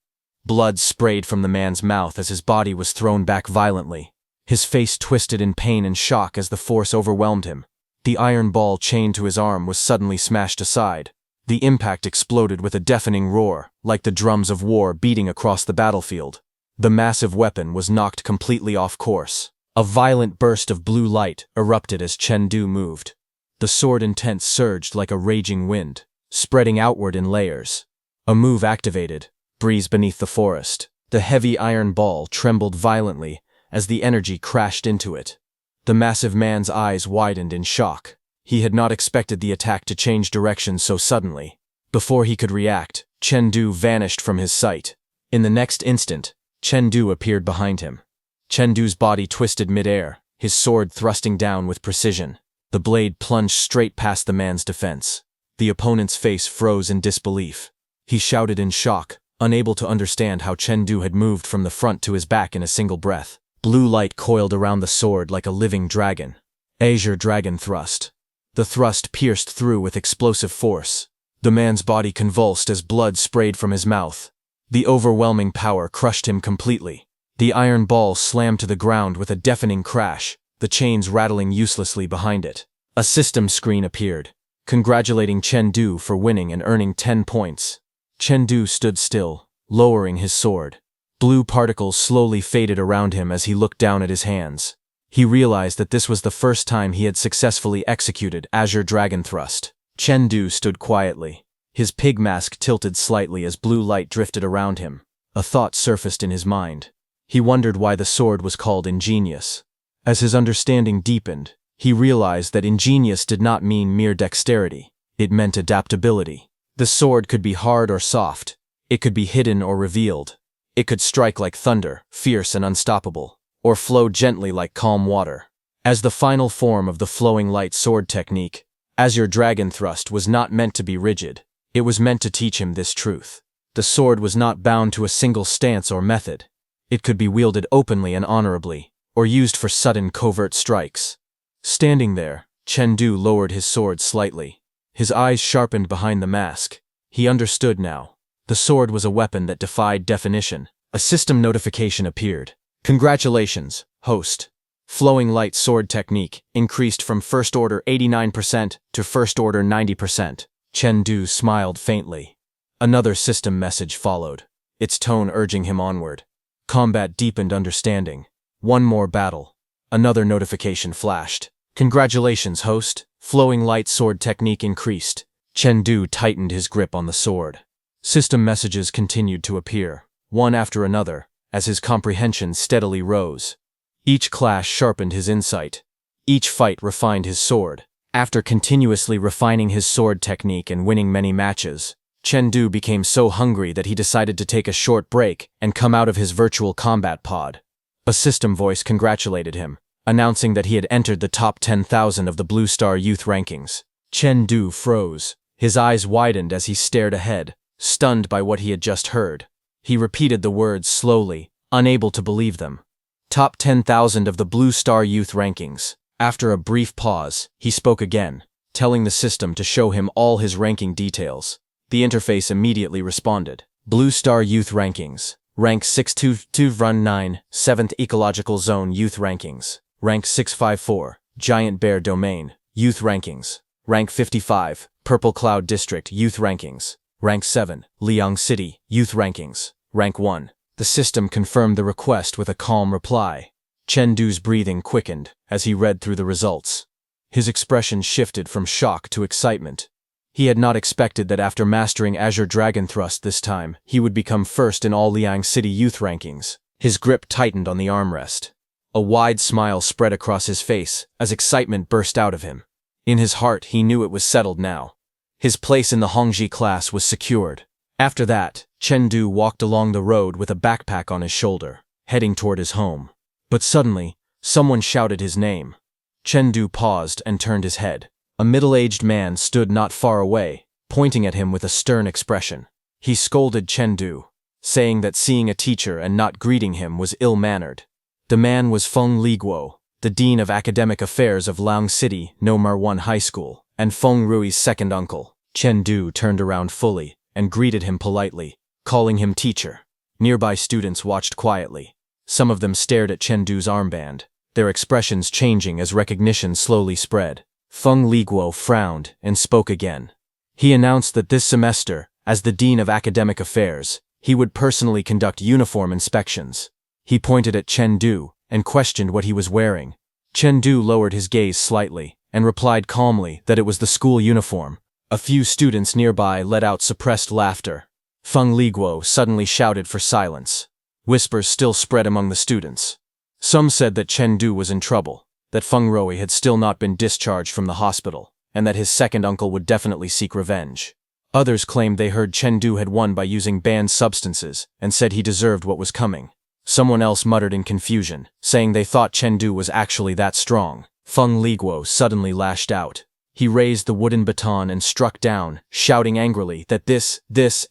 A: Blood sprayed from the man's mouth as his body was thrown back violently. His face twisted in pain and shock as the force overwhelmed him. The iron ball chained to his arm was suddenly smashed aside. The impact exploded with a deafening roar, like the drums of war beating across the battlefield. The massive weapon was knocked completely off course. A violent burst of blue light erupted as Chengdu moved. The sword intent surged like a raging wind, spreading outward in layers. A move activated. Breeze beneath the forest. The heavy iron ball trembled violently as the energy crashed into it. The massive man's eyes widened in shock. He had not expected the attack to change direction so suddenly. Before he could react, Chengdu vanished from his sight. In the next instant, Chengdu appeared behind him. Chengdu's body twisted midair, his sword thrusting down with precision. The blade plunged straight past the man's defense. The opponent's face froze in disbelief. He shouted in shock, unable to understand how Chengdu had moved from the front to his back in a single breath. Blue light coiled around the sword like a living dragon. Azure Dragon Thrust. The thrust pierced through with explosive force. The man's body convulsed as blood sprayed from his mouth. The overwhelming power crushed him completely. The iron ball slammed to the ground with a deafening crash, the chains rattling uselessly behind it. A system screen appeared, congratulating Chengdu for winning and earning 10 points. Chengdu stood still, lowering his sword. Blue particles slowly faded around him as he looked down at his hands. He realized that this was the first time he had successfully executed Azure Dragon Thrust. Chengdu stood quietly. His pig mask tilted slightly as blue light drifted around him. A thought surfaced in his mind. He wondered why the sword was called ingenious. As his understanding deepened, he realized that ingenious did not mean mere dexterity. It meant adaptability. The sword could be hard or soft. It could be hidden or revealed. It could strike like thunder, fierce and unstoppable, or flow gently like calm water. As the final form of the flowing light sword technique, Azure Dragon Thrust was not meant to be rigid. It was meant to teach him this truth. The sword was not bound to a single stance or method. It could be wielded openly and honorably, or used for sudden covert strikes. Standing there, Chengdu lowered his sword slightly. His eyes sharpened behind the mask. He understood now. The sword was a weapon that defied definition. A system notification appeared. Congratulations, host. Flowing light sword technique increased from first order 89% to first order 90%. Chengdu smiled faintly. Another system message followed, its tone urging him onward. Combat deepened understanding. One more battle. Another notification flashed. Congratulations, host. Flowing light sword technique increased. Chengdu tightened his grip on the sword. System messages continued to appear, one after another, as his comprehension steadily rose. Each clash sharpened his insight. Each fight refined his sword. After continuously refining his sword technique and winning many matches, Chengdu became so hungry that he decided to take a short break and come out of his virtual combat pod. A system voice congratulated him, announcing that he had entered the top 10,000 of the Blue Star Youth rankings. Chengdu froze. His eyes widened as he stared ahead, stunned by what he had just heard. He repeated the words slowly, unable to believe them. Top 10,000 of the Blue Star Youth rankings. After a brief pause, he spoke again, telling the system to show him all his ranking details. The interface immediately responded. Blue Star Youth rankings. Rank 622-9, 7th Ecological Zone Youth rankings. Rank 654, Giant Bear Domain, Youth rankings. Rank 55, Purple Cloud District Youth rankings. Rank 7, Liang City Youth rankings. Rank 1. The system confirmed the request with a calm reply. Chengdu's breathing quickened as he read through the results. His expression shifted from shock to excitement. He had not expected that after mastering Azure Dragon Thrust this time, he would become first in all Liang City Youth rankings. His grip tightened on the armrest. A wide smile spread across his face as excitement burst out of him. In his heart, he knew it was settled now. His place in the Hongji class was secured. After that, Chengdu walked along the road with a backpack on his shoulder, heading toward his home. But suddenly, someone shouted his name. Chengdu paused and turned his head. A middle-aged man stood not far away, pointing at him with a stern expression. He scolded Chengdu, saying that seeing a teacher and not greeting him was ill-mannered. The man was Feng Liguo, the Dean of Academic Affairs of Liang City No. 1 High School, and Feng Rui's second uncle. Chengdu turned around fully and greeted him politely, calling him teacher. Nearby students watched quietly. Some of them stared at Chengdu's armband, their expressions changing as recognition slowly spread. Feng Liguo frowned and spoke again. He announced that this semester, as the Dean of Academic Affairs, he would personally conduct uniform inspections. He pointed at Chengdu and questioned what he was wearing. Chengdu lowered his gaze slightly and replied calmly that it was the school uniform. A few students nearby let out suppressed laughter. Feng Liguo suddenly shouted for silence. Whispers still spread among the students. Some said that Chengdu was in trouble, that Feng Rui had still not been discharged from the hospital, and that his second uncle would definitely seek revenge. Others claimed they heard Chengdu had won by using banned substances and said he deserved what was coming. Someone else muttered in confusion, saying they thought Chengdu was actually that strong. Feng Liguo suddenly lashed out. He raised the wooden baton and struck down, shouting angrily that this,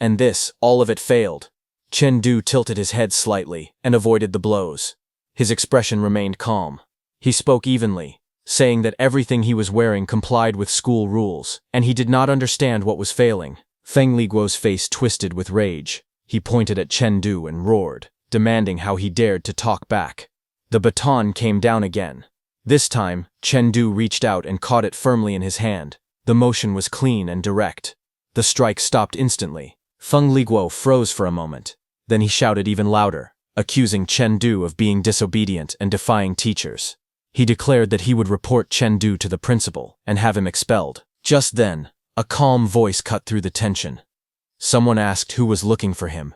A: and this, all of it failed. Chengdu tilted his head slightly and avoided the blows. His expression remained calm. He spoke evenly, saying that everything he was wearing complied with school rules, and he did not understand what was failing. Feng Liguo's face twisted with rage. He pointed at Chengdu and roared, demanding how he dared to talk back. The baton came down again. This time, Chengdu reached out and caught it firmly in his hand. The motion was clean and direct. The strike stopped instantly. Feng Liguo froze for a moment. Then he shouted even louder, accusing Chengdu of being disobedient and defying teachers. He declared that he would report Chengdu to the principal and have him expelled. Just then, a calm voice cut through the tension. Someone asked who was looking for him.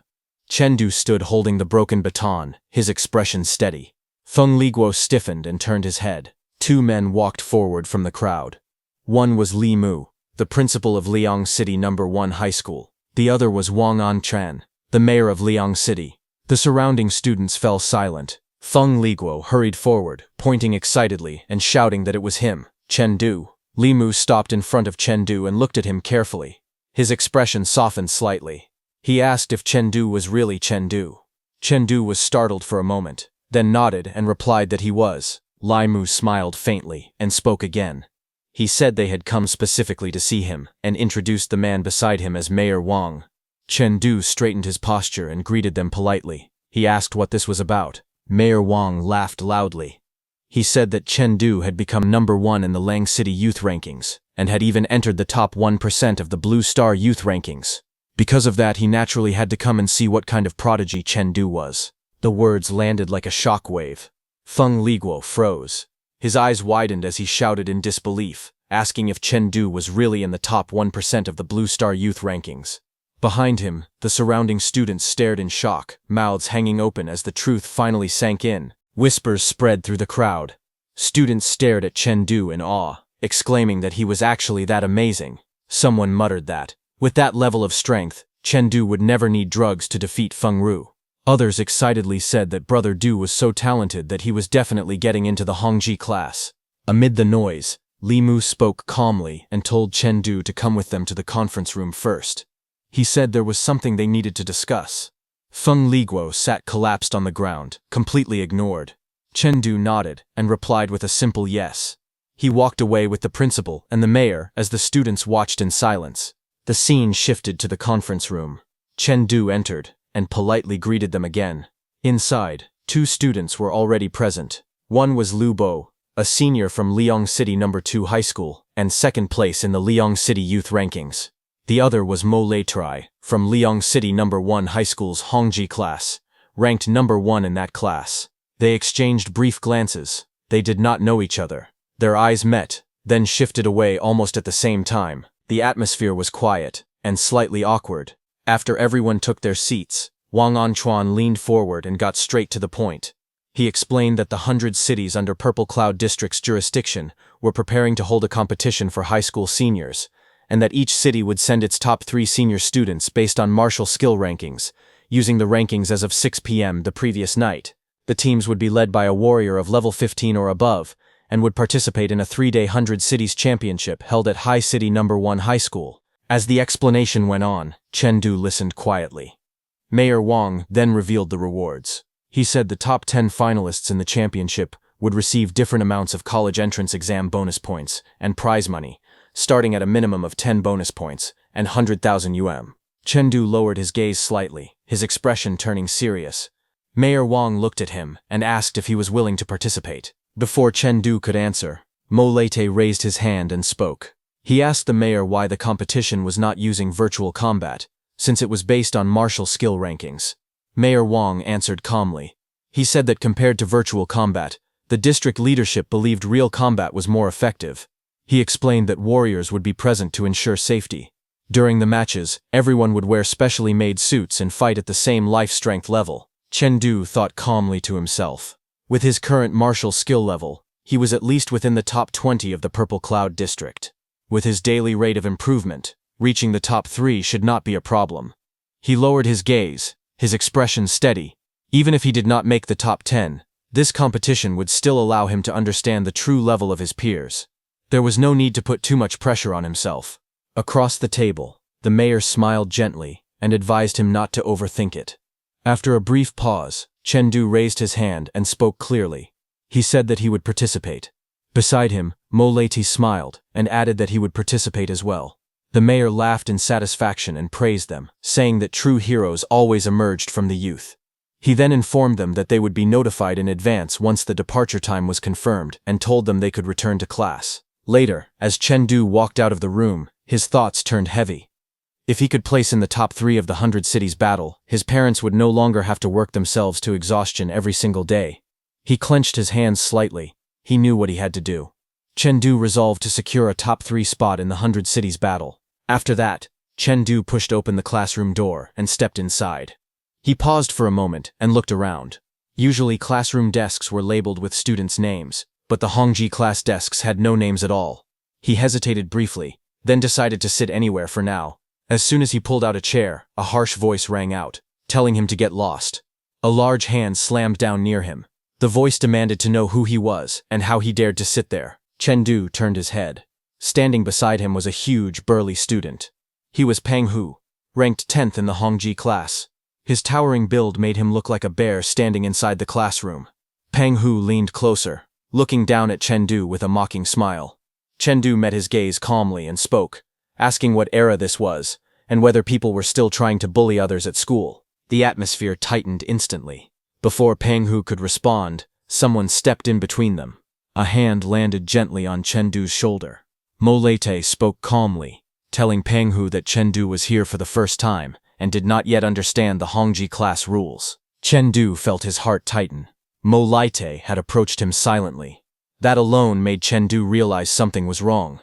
A: Chengdu stood holding the broken baton, his expression steady. Feng Liguo stiffened and turned his head. Two men walked forward from the crowd. One was Li Mu, the principal of Liang City No. 1 High School. The other was Wang Antran, the mayor of Liang City. The surrounding students fell silent. Feng Liguo hurried forward, pointing excitedly and shouting that it was him, Chengdu. Li Mu stopped in front of Chengdu and looked at him carefully. His expression softened slightly. He asked if Chengdu was really Chengdu. Chengdu was startled for a moment, then nodded and replied that he was. Li Mu smiled faintly and spoke again. He said they had come specifically to see him and introduced the man beside him as Mayor Wang. Chengdu straightened his posture and greeted them politely. He asked what this was about. Mayor Wang laughed loudly. He said that Chengdu had become No. 1 in the Liang City youth rankings and had even entered the top 1% of the Blue Star youth rankings. Because of that, he naturally had to come and see what kind of prodigy Chengdu was. The words landed like a shockwave. Feng Liguo froze. His eyes widened as he shouted in disbelief, asking if Chengdu was really in the top 1% of the Blue Star youth rankings. Behind him, the surrounding students stared in shock, mouths hanging open as the truth finally sank in. Whispers spread through the crowd. Students stared at Chengdu in awe, exclaiming that he was actually that amazing. Someone muttered that, with that level of strength, Chengdu would never need drugs to defeat Feng Ru. Others excitedly said that Brother Du was so talented that he was definitely getting into the Hongji class. Amid the noise, Li Mu spoke calmly and told Chengdu to come with them to the conference room first. He said there was something they needed to discuss. Feng Liguo sat collapsed on the ground, completely ignored. Chengdu nodded and replied with a simple yes. He walked away with the principal and the mayor as the students watched in silence. The scene shifted to the conference room. Chengdu entered and politely greeted them again. Inside, two students were already present. One was Lu Bo, a senior from Liang City No. 2 High School and second place in the Liang City youth rankings. The other was Mo Leitrai, from Liang City No. 1 High School's Hongji class, ranked No. 1 in that class. They exchanged brief glances. They did not know each other. Their eyes met, then shifted away almost at the same time. The atmosphere was quiet and slightly awkward. After everyone took their seats, Wang Anchuan leaned forward and got straight to the point. He explained that the 100 cities under Purple Cloud District's jurisdiction were preparing to hold a competition for high school seniors, and that each city would send its top 3 senior students based on martial skill rankings, using the rankings as of 6 p.m. the previous night. The teams would be led by a warrior of level 15 or above, and would participate in a 3-day 100 cities championship held at High City No. 1 High School. As the explanation went on, Chengdu listened quietly. Mayor Wang then revealed the rewards. He said the top 10 finalists in the championship would receive different amounts of college entrance exam bonus points and prize money, starting at a minimum of 10 bonus points and 100,000 yuan. Chengdu lowered his gaze slightly, his expression turning serious. Mayor Wang looked at him and asked if he was willing to participate. Before Chengdu could answer, Mo Leite raised his hand and spoke. He asked the mayor why the competition was not using virtual combat, since it was based on martial skill rankings. Mayor Wang answered calmly. He said that compared to virtual combat, the district leadership believed real combat was more effective. He explained that warriors would be present to ensure safety. During the matches, everyone would wear specially made suits and fight at the same life strength level. Chengdu thought calmly to himself. With his current martial skill level, he was at least within the top 20 of the Purple Cloud District. With his daily rate of improvement, reaching the top 3 should not be a problem. He lowered his gaze, his expression steady. Even if he did not make the top 10, this competition would still allow him to understand the true level of his peers. There was no need to put too much pressure on himself. Across the table, the mayor smiled gently and advised him not to overthink it. After a brief pause, Chengdu raised his hand and spoke clearly. He said that he would participate. Beside him, Mo Leite smiled and added that he would participate as well. The mayor laughed in satisfaction and praised them, saying that true heroes always emerged from the youth. He then informed them that they would be notified in advance once the departure time was confirmed and told them they could return to class. Later, as Chengdu walked out of the room, his thoughts turned heavy. If he could place in the top 3 of the 100 cities battle, his parents would no longer have to work themselves to exhaustion every single day. He clenched his hands slightly. He knew what he had to do. Chengdu resolved to secure a top 3 spot in the 100 cities battle. After that, Chengdu pushed open the classroom door and stepped inside. He paused for a moment and looked around. Usually classroom desks were labeled with students' names, but the Hongji class desks had no names at all. He hesitated briefly, then decided to sit anywhere for now. As soon as he pulled out a chair, a harsh voice rang out, telling him to get lost. A large hand slammed down near him. The voice demanded to know who he was and how he dared to sit there. Chengdu turned his head. Standing beside him was a huge, burly student. He was Peng Hu, ranked 10th in the Hongji class. His towering build made him look like a bear standing inside the classroom. Peng Hu leaned closer, looking down at Chengdu with a mocking smile. Chengdu met his gaze calmly and spoke, asking what era this was, and whether people were still trying to bully others at school. The atmosphere tightened instantly. Before Peng Hu could respond, someone stepped in between them. A hand landed gently on Chengdu's shoulder. Mo Leite spoke calmly, telling Peng Hu that Chengdu was here for the first time and did not yet understand the Hongji class rules. Chengdu felt his heart tighten. Mo Leite had approached him silently. That alone made Chengdu realize something was wrong.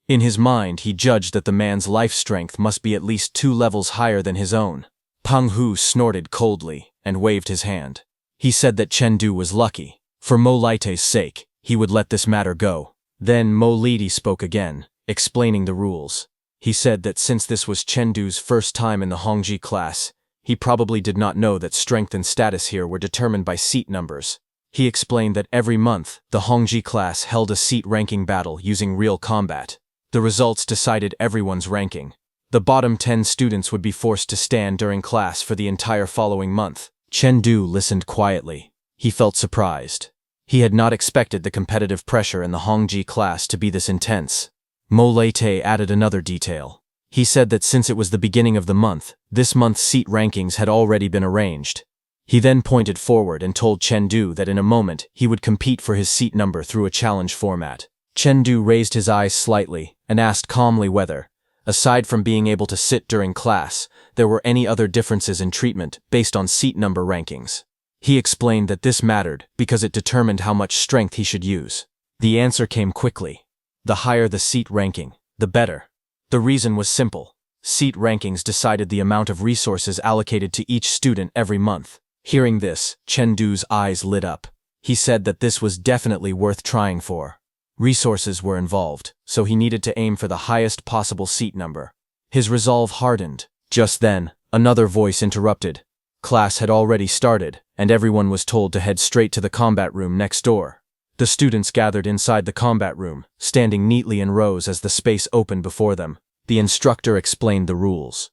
A: In his mind, he judged that the man's life strength must be at least 2 levels higher than his own. Peng Hu snorted coldly and waved his hand. He said that Chengdu was lucky. For Mo Leite's sake, he would let this matter go. Then Mo Leite spoke again, explaining the rules. He said that since this was Chengdu's first time in the Hongji class, he probably did not know that strength and status here were determined by seat numbers. He explained that every month, the Hongji class held a seat ranking battle using real combat. The results decided everyone's ranking. The bottom 10 students would be forced to stand during class for the entire following month. Chengdu listened quietly. He felt surprised. He had not expected the competitive pressure in the Hongji class to be this intense. Mo Leite added another detail. He said that since it was the beginning of the month, this month's seat rankings had already been arranged. He then pointed forward and told Chengdu that in a moment he would compete for his seat number through a challenge format. Chengdu raised his eyes slightly and asked calmly whether, aside from being able to sit during class, there were any other differences in treatment based on seat number rankings. He explained that this mattered because it determined how much strength he should use. The answer came quickly. The higher the seat ranking, the better. The reason was simple. Seat rankings decided the amount of resources allocated to each student every month. Hearing this, Chengdu's eyes lit up. He said that this was definitely worth trying for. Resources were involved, so he needed to aim for the highest possible seat number. His resolve hardened. Just then, another voice interrupted. Class had already started, and everyone was told to head straight to the combat room next door. The students gathered inside the combat room, standing neatly in rows as the space opened before them. The instructor explained the rules.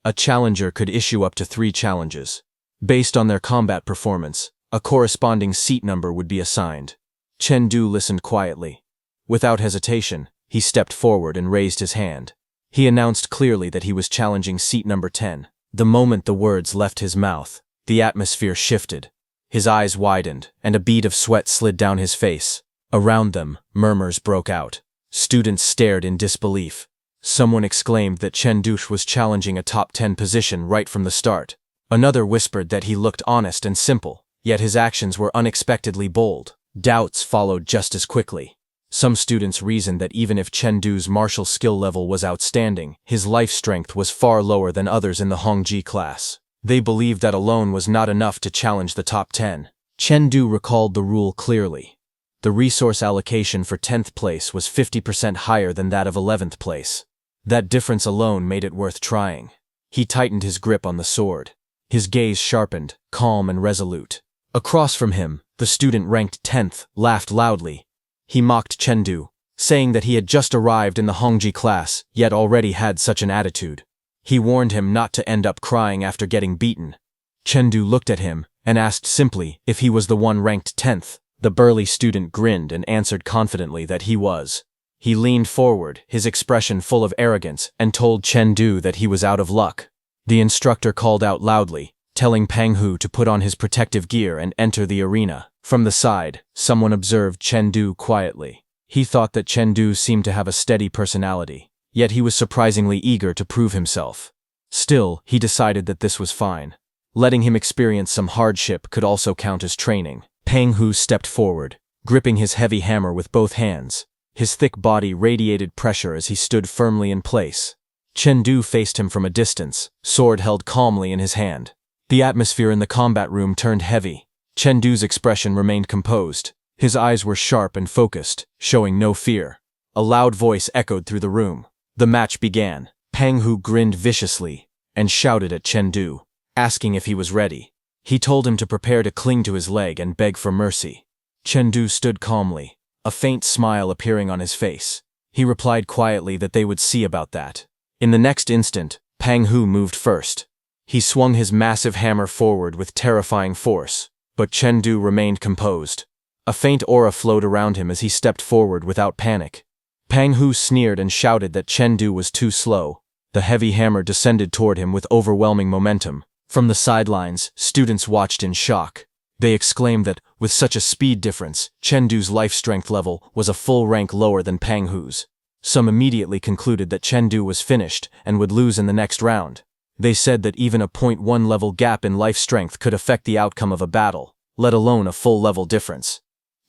A: A challenger could issue up to 3 challenges. Based on their combat performance, a corresponding seat number would be assigned. Chengdu listened quietly. Without hesitation, he stepped forward and raised his hand. He announced clearly that he was challenging seat number 10. The moment the words left his mouth, the atmosphere shifted. His eyes widened, and a bead of sweat slid down his face. Around them, murmurs broke out. Students stared in disbelief. Someone exclaimed that Chengdu was challenging a top 10 position right from the start. Another whispered that he looked honest and simple, yet his actions were unexpectedly bold. Doubts followed just as quickly. Some students reasoned that even if Chengdu's martial skill level was outstanding, his life strength was far lower than others in the Hongji class. They believed that alone was not enough to challenge the top 10. Chengdu recalled the rule clearly. The resource allocation for 10th place was 50% higher than that of 11th place. That difference alone made it worth trying. He tightened his grip on the sword. His gaze sharpened, calm and resolute. Across from him, the student ranked 10th laughed loudly. He mocked Chengdu, saying that he had just arrived in the Hongji class, yet already had such an attitude. He warned him not to end up crying after getting beaten. Chengdu looked at him and asked simply if he was the one ranked 10th. The burly student grinned and answered confidently that he was. He leaned forward, his expression full of arrogance, and told Chengdu that he was out of luck. The instructor called out loudly, telling Peng Hu to put on his protective gear and enter the arena. From the side, someone observed Chengdu quietly. He thought that Chengdu seemed to have a steady personality, yet he was surprisingly eager to prove himself. Still, he decided that this was fine. Letting him experience some hardship could also count as training. Peng Hu stepped forward, gripping his heavy hammer with both hands. His thick body radiated pressure as he stood firmly in place. Chengdu faced him from a distance, sword held calmly in his hand. The atmosphere in the combat room turned heavy. Chengdu's expression remained composed. His eyes were sharp and focused, showing no fear. A loud voice echoed through the room. The match began. Pang Hu grinned viciously and shouted at Chengdu, asking if he was ready. He told him to prepare to cling to his leg and beg for mercy. Chengdu stood calmly, a faint smile appearing on his face. He replied quietly that they would see about that. In the next instant, Pang Hu moved first. He swung his massive hammer forward with terrifying force, but Chengdu remained composed. A faint aura flowed around him as he stepped forward without panic. Pang Hu sneered and shouted that Chengdu was too slow. The heavy hammer descended toward him with overwhelming momentum. From the sidelines, students watched in shock. They exclaimed that, with such a speed difference, Chengdu's life strength level was a full rank lower than Pang Hu's. Some immediately concluded that Chengdu was finished and would lose in the next round. They said that even a 0.1 level gap in life strength could affect the outcome of a battle, let alone a full level difference.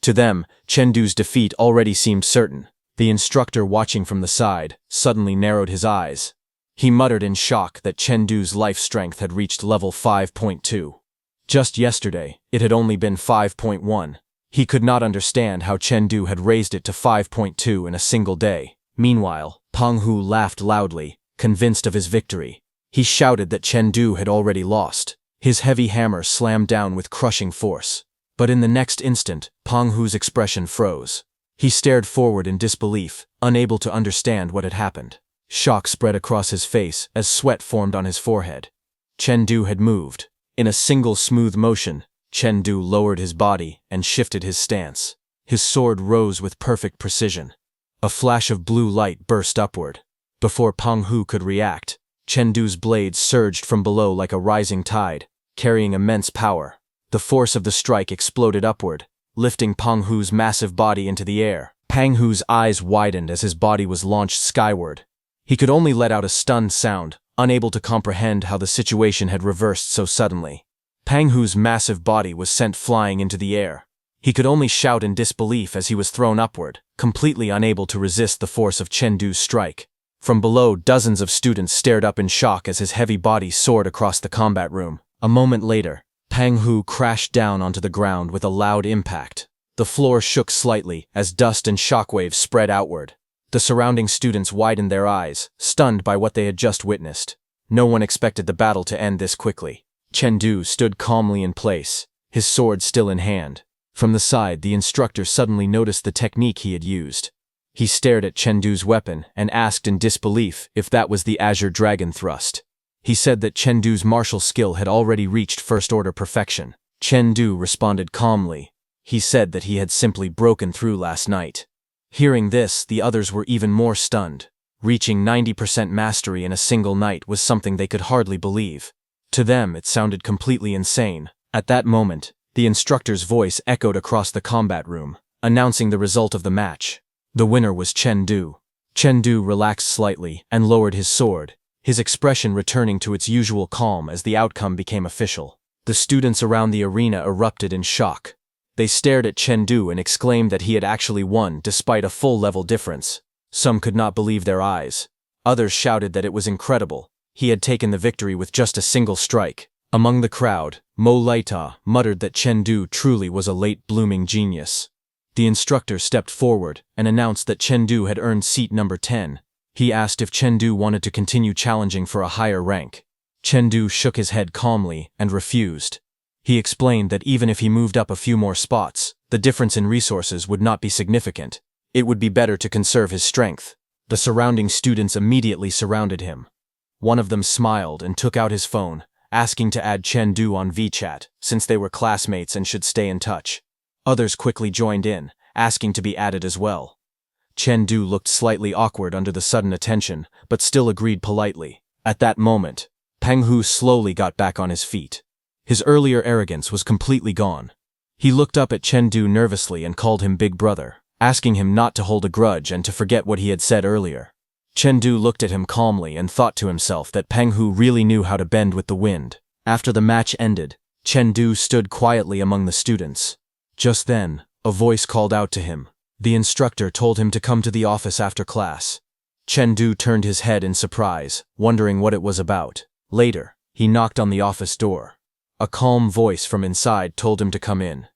A: To them, Chengdu's defeat already seemed certain. The instructor, watching from the side, suddenly narrowed his eyes. He muttered in shock that Chengdu's life strength had reached level 5.2. Just yesterday, it had only been 5.1. He could not understand how Chengdu had raised it to 5.2 in a single day. Meanwhile, Pang Hu laughed loudly, convinced of his victory. He shouted that Chengdu had already lost. His heavy hammer slammed down with crushing force. But in the next instant, Pang Hu's expression froze. He stared forward in disbelief, unable to understand what had happened. Shock spread across his face as sweat formed on his forehead. Chengdu had moved. In a single smooth motion, Chengdu lowered his body and shifted his stance. His sword rose with perfect precision. A flash of blue light burst upward. Before Pang Hu could react, Chengdu's blade surged from below like a rising tide, carrying immense power. The force of the strike exploded upward, lifting Pang Hu's massive body into the air. Pang Hu's eyes widened as his body was launched skyward. He could only let out a stunned sound, unable to comprehend how the situation had reversed so suddenly. Pang Hu's massive body was sent flying into the air. He could only shout in disbelief as he was thrown upward, completely unable to resist the force of Chengdu's strike. From below, dozens of students stared up in shock as his heavy body soared across the combat room. A moment later, Pang Hu crashed down onto the ground with a loud impact. The floor shook slightly as dust and shockwaves spread outward. The surrounding students widened their eyes, stunned by what they had just witnessed. No one expected the battle to end this quickly. Chengdu stood calmly in place, his sword still in hand. From the side, the instructor suddenly noticed the technique he had used. He stared at Chengdu's weapon and asked in disbelief if that was the Azure Dragon Thrust. He said that Chengdu's martial skill had already reached first-order perfection. Chengdu responded calmly. He said that he had simply broken through last night. Hearing this, the others were even more stunned. Reaching 90% mastery in a single night was something they could hardly believe. To them, it sounded completely insane. At that moment, the instructor's voice echoed across the combat room, announcing the result of the match. The winner was Chengdu. Chengdu relaxed slightly and lowered his sword, his expression returning to its usual calm as the outcome became official. The students around the arena erupted in shock. They stared at Chengdu and exclaimed that he had actually won despite a full-level difference. Some could not believe their eyes. Others shouted that it was incredible. He had taken the victory with just a single strike. Among the crowd, Mo Laita muttered that Chengdu truly was a late-blooming genius. The instructor stepped forward and announced that Chengdu had earned seat number 10. He asked if Chengdu wanted to continue challenging for a higher rank. Chengdu shook his head calmly and refused. He explained that even if he moved up a few more spots, the difference in resources would not be significant. It would be better to conserve his strength. The surrounding students immediately surrounded him. One of them smiled and took out his phone, asking to add Chengdu on WeChat, since they were classmates and should stay in touch. Others quickly joined in, asking to be added as well. Chengdu looked slightly awkward under the sudden attention, but still agreed politely. At that moment, Pang Hu slowly got back on his feet. His earlier arrogance was completely gone. He looked up at Chengdu nervously and called him Big Brother, asking him not to hold a grudge and to forget what he had said earlier. Chengdu looked at him calmly and thought to himself that Pang Hu really knew how to bend with the wind. After the match ended, Chengdu stood quietly among the students. Just then, a voice called out to him. The instructor told him to come to the office after class. Chengdu turned his head in surprise, wondering what it was about. Later, he knocked on the office door. A calm voice from inside told him to come in.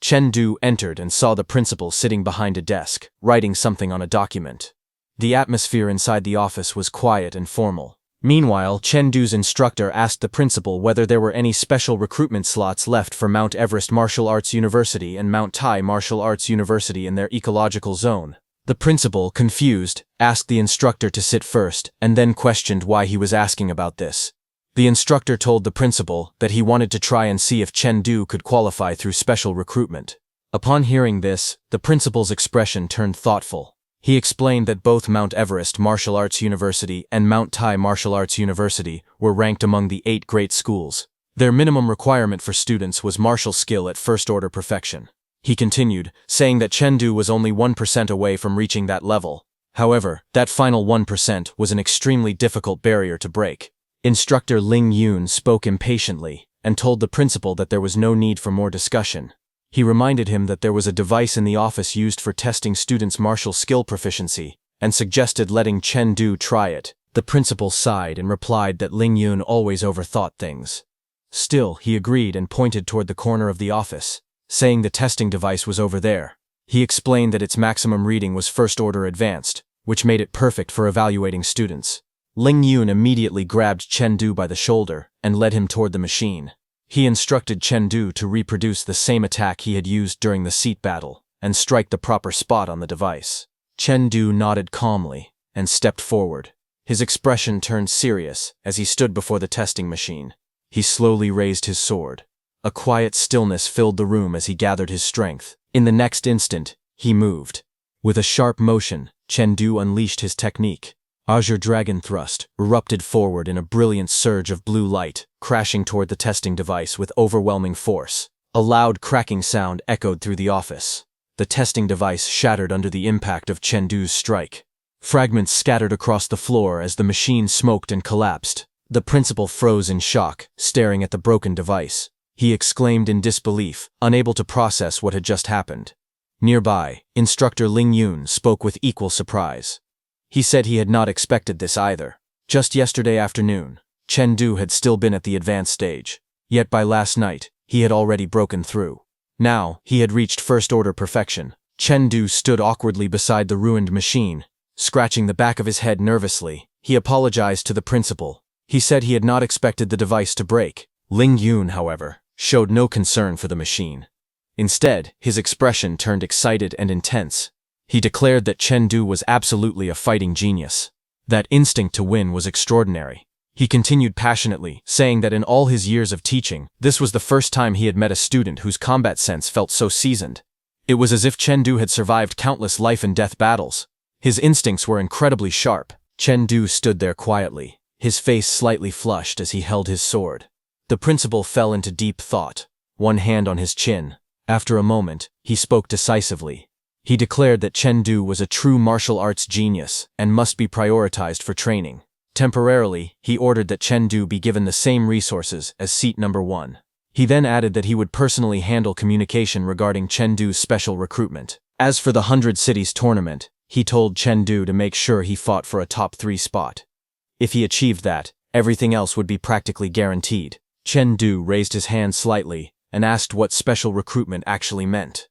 A: Chen Du entered and saw the principal sitting behind a desk, writing something on a document. The atmosphere inside the office was quiet and formal. Meanwhile, Chen Du's instructor asked the principal whether there were any special recruitment slots left for Mount Everest Martial Arts University and Mount Tai Martial Arts University in their ecological zone. The principal, confused, asked the instructor to sit first and then questioned why he was asking about this. The instructor told the principal that he wanted to try and see if Chen Du could qualify through special recruitment. Upon hearing this, the principal's expression turned thoughtful. He explained that both Mount Everest Martial Arts University and Mount Tai Martial Arts University were ranked among the 8 great schools. Their minimum requirement for students was martial skill at first-order perfection. He continued, saying that Chen Du was only 1% away from reaching that level. However, that final 1% was an extremely difficult barrier to break. Instructor Ling Yun spoke impatiently and told the principal that there was no need for more discussion. He reminded him that there was a device in the office used for testing students' martial skill proficiency, and suggested letting Chen Du try it. The principal sighed and replied that Ling Yun always overthought things. Still, he agreed and pointed toward the corner of the office, saying the testing device was over there. He explained that its maximum reading was first-order advanced, which made it perfect for evaluating students. Ling Yun immediately grabbed Chen Du by the shoulder and led him toward the machine. He instructed Chen Du to reproduce the same attack he had used during the seat battle and strike the proper spot on the device. Chen Du nodded calmly and stepped forward. His expression turned serious as he stood before the testing machine. He slowly raised his sword. A quiet stillness filled the room as he gathered his strength. In the next instant, he moved. With a sharp motion, Chen Du unleashed his technique. Azure Dragon Thrust erupted forward in a brilliant surge of blue light, crashing toward the testing device with overwhelming force. A loud cracking sound echoed through the office. The testing device shattered under the impact of Chen Du's strike. Fragments scattered across the floor as the machine smoked and collapsed. The principal froze in shock, staring at the broken device. He exclaimed in disbelief, unable to process what had just happened. Nearby, Instructor Ling Yun spoke with equal surprise. He said he had not expected this either. Just yesterday afternoon, Chen Du had still been at the advanced stage. Yet by last night, he had already broken through. Now, he had reached first-order perfection. Chen Du stood awkwardly beside the ruined machine, scratching the back of his head nervously. He apologized to the principal. He said he had not expected the device to break. Ling Yun, however, showed no concern for the machine. Instead, his expression turned excited and intense. He declared that Chen Du was absolutely a fighting genius. That instinct to win was extraordinary. He continued passionately, saying that in all his years of teaching, this was the first time he had met a student whose combat sense felt so seasoned. It was as if Chen Du had survived countless life-and-death battles. His instincts were incredibly sharp. Chen Du stood there quietly, his face slightly flushed as he held his sword. The principal fell into deep thought, one hand on his chin. After a moment, he spoke decisively. He declared that Chen Du was a true martial arts genius and must be prioritized for training. Temporarily, he ordered that Chen Du be given the same resources as seat number 1. He then added that he would personally handle communication regarding Chen Du's special recruitment. As for the 100 Cities tournament, he told Chen Du to make sure he fought for a top 3 spot. If he achieved that, everything else would be practically guaranteed. Chen Du raised his hand slightly and asked what special recruitment actually meant.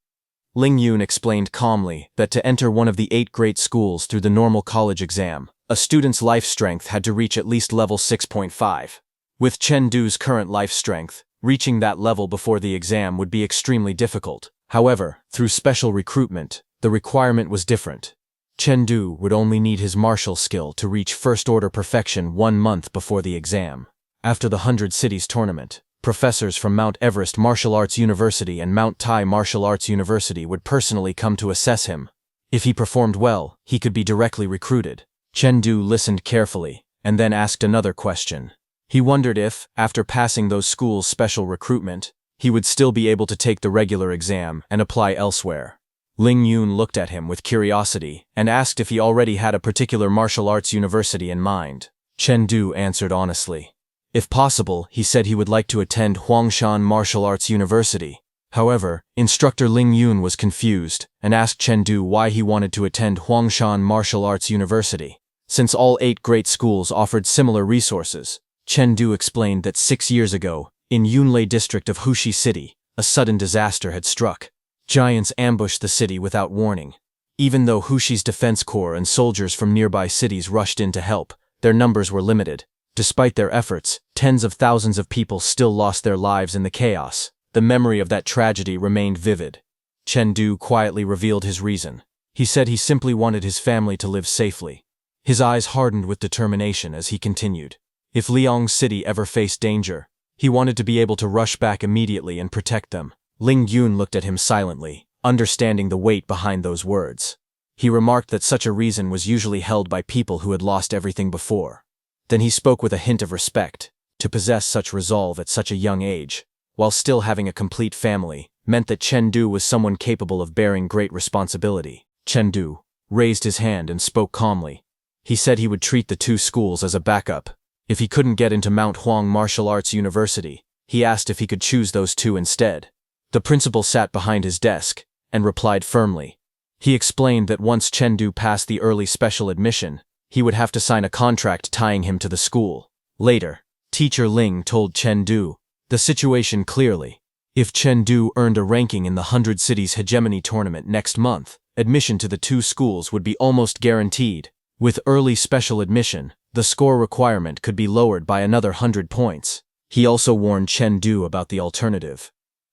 A: Ling Yun explained calmly that to enter one of the 8 great schools through the normal college exam, a student's life strength had to reach at least level 6.5. With Chen Du's current life strength, reaching that level before the exam would be extremely difficult. However, through special recruitment, the requirement was different. Chen Du would only need his martial skill to reach first-order perfection 1 month before the exam. After the 100 Cities tournament, professors from Mount Everest Martial Arts University and Mount Tai Martial Arts University would personally come to assess him. If he performed well, he could be directly recruited. Chen Du listened carefully, and then asked another question. He wondered if, after passing those schools' special recruitment, he would still be able to take the regular exam and apply elsewhere. Ling Yun looked at him with curiosity and asked if he already had a particular martial arts university in mind. Chen Du answered honestly. If possible, he said he would like to attend Huangshan Martial Arts University. However, Instructor Ling Yun was confused and asked Chen Du why he wanted to attend Huangshan Martial Arts University. Since all 8 great schools offered similar resources, Chen Du explained that 6 years ago, In Yunlei district of Hushi City, a sudden disaster had struck. Giants ambushed the city without warning. Even though Hushi's defense corps and soldiers from nearby cities rushed in to help, their numbers were limited. Despite their efforts, tens of thousands of people still lost their lives in the chaos. The memory of that tragedy remained vivid. Chengdu quietly revealed his reason. He said he simply wanted his family to live safely. His eyes hardened with determination as he continued. If Liang City ever faced danger, he wanted to be able to rush back immediately and protect them. Ling Yun looked at him silently, understanding the weight behind those words. He remarked that such a reason was usually held by people who had lost everything before. Then he spoke with a hint of respect. To possess such resolve at such a young age, while still having a complete family, meant that Chengdu was someone capable of bearing great responsibility. Chengdu raised his hand and spoke calmly. He said he would treat the two schools as a backup. If he couldn't get into Mount Huang Martial Arts University, he asked if he could choose those two instead. The principal sat behind his desk and replied firmly. He explained that once Chengdu passed the early special admission, he would have to sign a contract tying him to the school. Later, Teacher Ling told Chengdu the situation clearly. If Chengdu earned a ranking in the 100 Cities Hegemony Tournament next month, admission to the two schools would be almost guaranteed. With early special admission, the score requirement could be lowered by another 100 points. He also warned Chengdu about the alternative.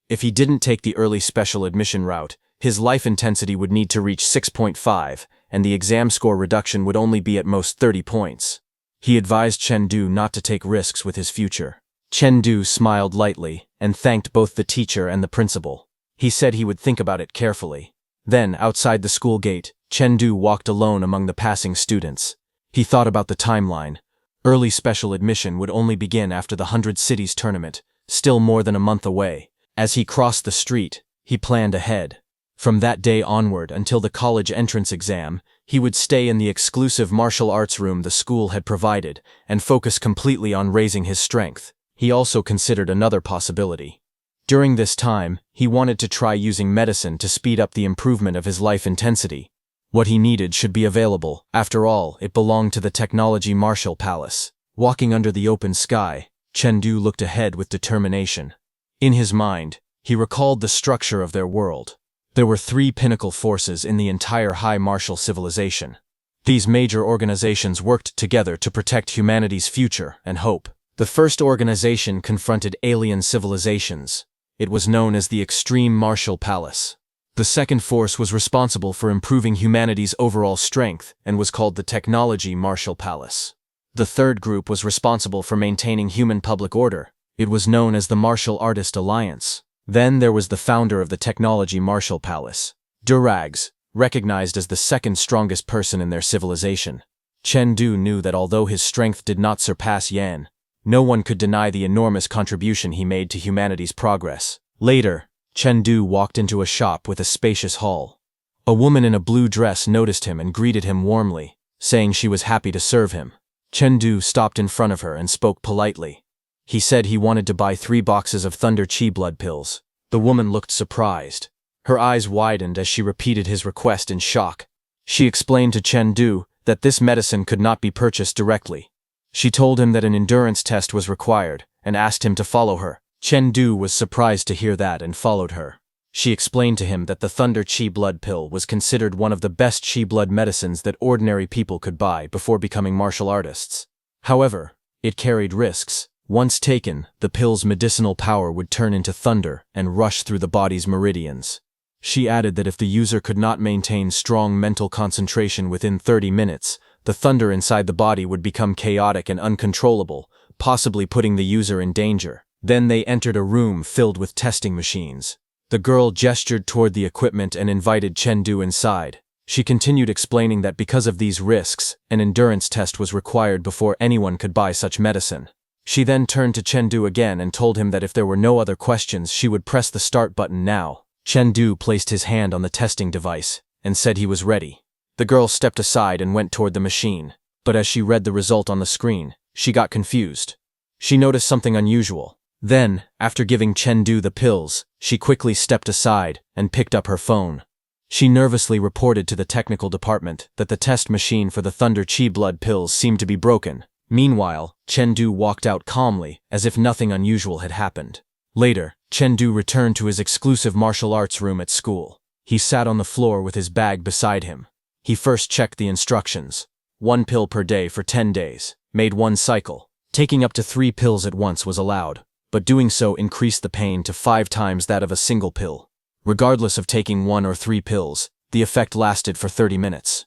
A: If he didn't take the early special admission route, his life intensity would need to reach 6.5, and the exam score reduction would only be at most 30 points. He advised Chengdu not to take risks with his future. Chengdu smiled lightly and thanked both the teacher and the principal. He said he would think about it carefully. Then, outside the school gate, Chengdu walked alone among the passing students. He thought about the timeline. Early special admission would only begin after the 100 Cities tournament, still more than a month away. As he crossed the street, he planned ahead. From that day onward until the college entrance exam, he would stay in the exclusive martial arts room the school had provided and focus completely on raising his strength. He also considered another possibility. During this time, he wanted to try using medicine to speed up the improvement of his life intensity. What he needed should be available. After all, it belonged to the Technology Martial Palace. Walking under the open sky, Chengdu looked ahead with determination. In his mind, he recalled the structure of their world. There were 3 pinnacle forces in the entire high martial civilization. These major organizations worked together to protect humanity's future and hope. The first organization confronted alien civilizations. It was known as the Extreme Martial Palace. The second force was responsible for improving humanity's overall strength and was called the Technology Martial Palace. The third group was responsible for maintaining human public order. It was known as the Martial Artist Alliance. Then there was the founder of the Technology Martial Palace, Durags, recognized as the second strongest person in their civilization. Chengdu knew that although his strength did not surpass Yan, no one could deny the enormous contribution he made to humanity's progress. Later, Chengdu walked into a shop with a spacious hall. A woman in a blue dress noticed him and greeted him warmly, saying she was happy to serve him. Chengdu stopped in front of her and spoke politely. He said he wanted to buy 3 boxes of Thunder Chi blood pills. The woman looked surprised. Her eyes widened as she repeated his request in shock. She explained to Chengdu that this medicine could not be purchased directly. She told him that an endurance test was required and asked him to follow her. Chengdu was surprised to hear that and followed her. She explained to him that the Thunder Chi blood pill was considered one of the best Chi blood medicines that ordinary people could buy before becoming martial artists. However, it carried risks. Once taken, the pill's medicinal power would turn into thunder and rush through the body's meridians. She added that if the user could not maintain strong mental concentration within 30 minutes, the thunder inside the body would become chaotic and uncontrollable, possibly putting the user in danger. Then they entered a room filled with testing machines. The girl gestured toward the equipment and invited Chengdu inside. She continued explaining that because of these risks, an endurance test was required before anyone could buy such medicine. She then turned to Chengdu again and told him that if there were no other questions, she would press the start button now. Chengdu placed his hand on the testing device and said he was ready. The girl stepped aside and went toward the machine, but as she read the result on the screen, she got confused. She noticed something unusual. Then, after giving Chengdu the pills, she quickly stepped aside and picked up her phone. She nervously reported to the technical department that the test machine for the Thunder Chi blood pills seemed to be broken. Meanwhile, Chengdu walked out calmly, as if nothing unusual had happened. Later, Chengdu returned to his exclusive martial arts room at school. He sat on the floor with his bag beside him. He first checked the instructions. 1 pill per day for 10 days, made 1 cycle. Taking up to 3 pills at once was allowed, but doing so increased the pain to 5 times that of a single pill. Regardless of taking 1 or 3 pills, the effect lasted for 30 minutes.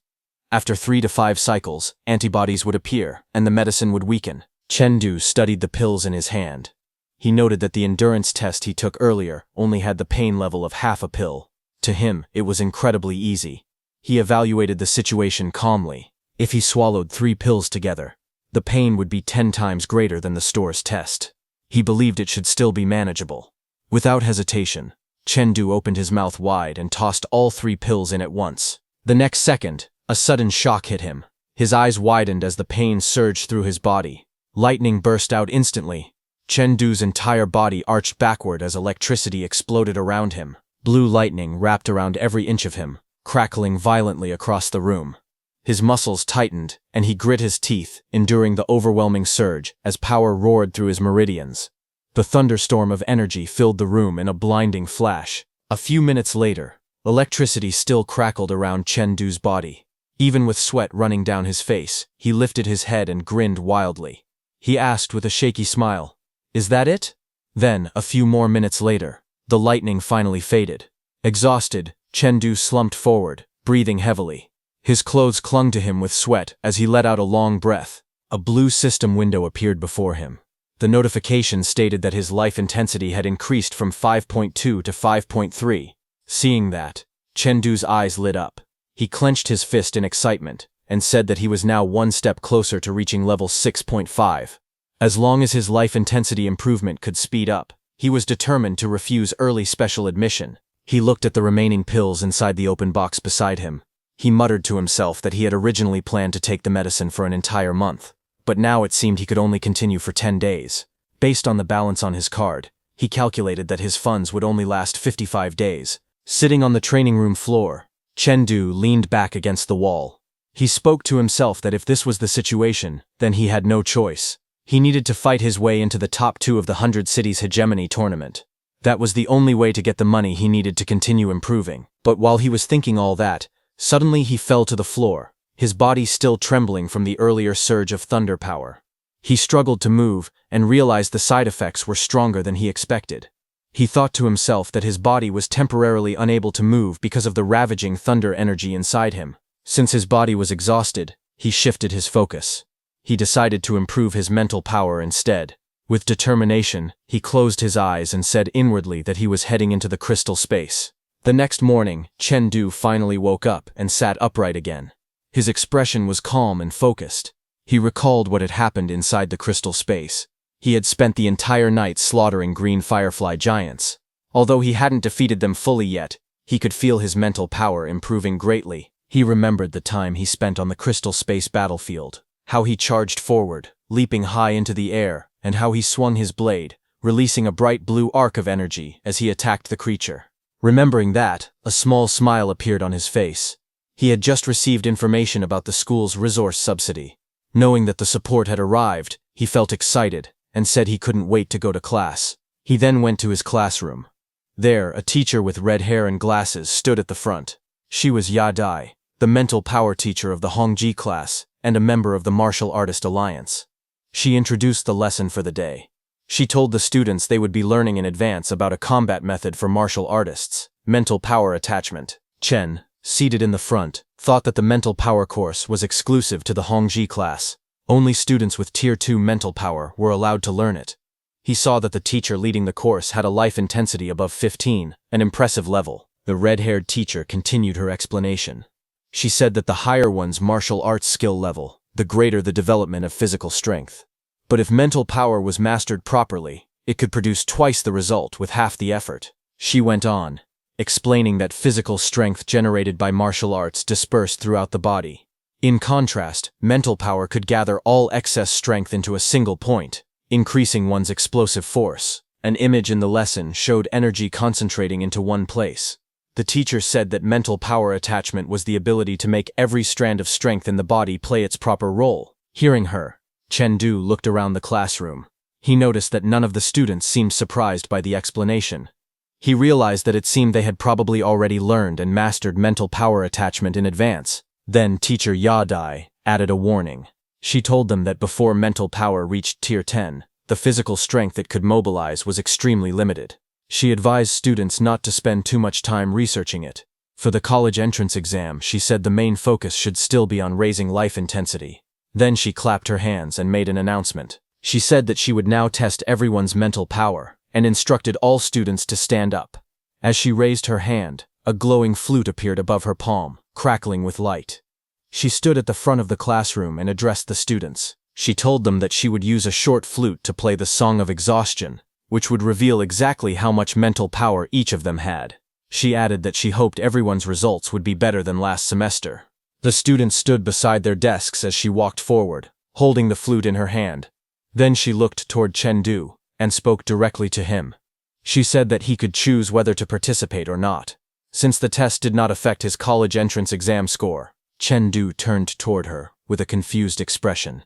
A: After 3 to 5 cycles, antibodies would appear, and the medicine would weaken. Chengdu studied the pills in his hand. He noted that the endurance test he took earlier only had the pain level of half a pill. To him, it was incredibly easy. He evaluated the situation calmly. If he swallowed 3 pills together, the pain would be 10 times greater than the store's test. He believed it should still be manageable. Without hesitation, Chengdu opened his mouth wide and tossed all 3 pills in at once. The next second, a sudden shock hit him. His eyes widened as the pain surged through his body. Lightning burst out instantly. Chengdu's entire body arched backward as electricity exploded around him. Blue lightning wrapped around every inch of him, crackling violently across the room. His muscles tightened, and he grit his teeth, enduring the overwhelming surge as power roared through his meridians. The thunderstorm of energy filled the room in a blinding flash. A few minutes later, electricity still crackled around Chengdu's body. Even with sweat running down his face, he lifted his head and grinned wildly. He asked with a shaky smile, "Is that it?" Then, a few more minutes later, the lightning finally faded. Exhausted, Chengdu slumped forward, breathing heavily. His clothes clung to him with sweat as he let out a long breath. A blue system window appeared before him. The notification stated that his life intensity had increased from 5.2 to 5.3. Seeing that, Chengdu's eyes lit up. He clenched his fist in excitement and said that he was now 1 step closer to reaching level 6.5. As long as his life intensity improvement could speed up, he was determined to refuse early special admission. He looked at the remaining pills inside the open box beside him. He muttered to himself that he had originally planned to take the medicine for an entire month, but now it seemed he could only continue for 10 days. Based on the balance on his card, he calculated that his funds would only last 55 days. Sitting on the training room floor, Chengdu leaned back against the wall. He spoke to himself that if this was the situation, then he had no choice. He needed to fight his way into the top 2 of the 100 Cities Hegemony tournament. That was the only way to get the money he needed to continue improving. But while he was thinking all that, suddenly he fell to the floor, his body still trembling from the earlier surge of thunder power. He struggled to move and realized the side effects were stronger than he expected. He thought to himself that his body was temporarily unable to move because of the ravaging thunder energy inside him. Since his body was exhausted, he shifted his focus. He decided to improve his mental power instead. With determination, he closed his eyes and said inwardly that he was heading into the crystal space. The next morning, Chengdu finally woke up and sat upright again. His expression was calm and focused. He recalled what had happened inside the crystal space. He had spent the entire night slaughtering green firefly giants. Although he hadn't defeated them fully yet, he could feel his mental power improving greatly. He remembered the time he spent on the crystal space battlefield, how he charged forward, leaping high into the air, and how he swung his blade, releasing a bright blue arc of energy as he attacked the creature. Remembering that, a small smile appeared on his face. He had just received information about the school's resource subsidy. Knowing that the support had arrived, he felt excited and said he couldn't wait to go to class. He then went to his classroom. There, a teacher with red hair and glasses stood at the front. She was Ya Dai, the mental power teacher of the Hongji class and a member of the Martial Artist Alliance. She introduced the lesson for the day. She told the students they would be learning in advance about a combat method for martial artists, mental power attachment. Chen, seated in the front, thought that the mental power course was exclusive to the Hongji class. Only students with Tier 2 mental power were allowed to learn it. He saw that the teacher leading the course had a life intensity above 15, an impressive level. The red-haired teacher continued her explanation. She said that the higher one's martial arts skill level, the greater the development of physical strength. But if mental power was mastered properly, it could produce twice the result with half the effort. She went on, explaining that physical strength generated by martial arts dispersed throughout the body. In contrast, mental power could gather all excess strength into a single point, increasing one's explosive force. An image in the lesson showed energy concentrating into one place. The teacher said that mental power attachment was the ability to make every strand of strength in the body play its proper role. Hearing her, Chengdu looked around the classroom. He noticed that none of the students seemed surprised by the explanation. He realized that it seemed they had probably already learned and mastered mental power attachment in advance. Then teacher Yadai added a warning. She told them that before mental power reached Tier 10, the physical strength it could mobilize was extremely limited. She advised students not to spend too much time researching it. For the college entrance exam, she said the main focus should still be on raising life intensity. Then she clapped her hands and made an announcement. She said that she would now test everyone's mental power, and instructed all students to stand up. As she raised her hand, a glowing flute appeared above her palm, crackling with light. She stood at the front of the classroom and addressed the students. She told them that she would use a short flute to play the Song of Exhaustion, which would reveal exactly how much mental power each of them had. She added that she hoped everyone's results would be better than last semester. The students stood beside their desks as she walked forward, holding the flute in her hand. Then she looked toward Chengdu and spoke directly to him. She said that he could choose whether to participate or not. Since the test did not affect his college entrance exam score, Chengdu turned toward her with a confused expression.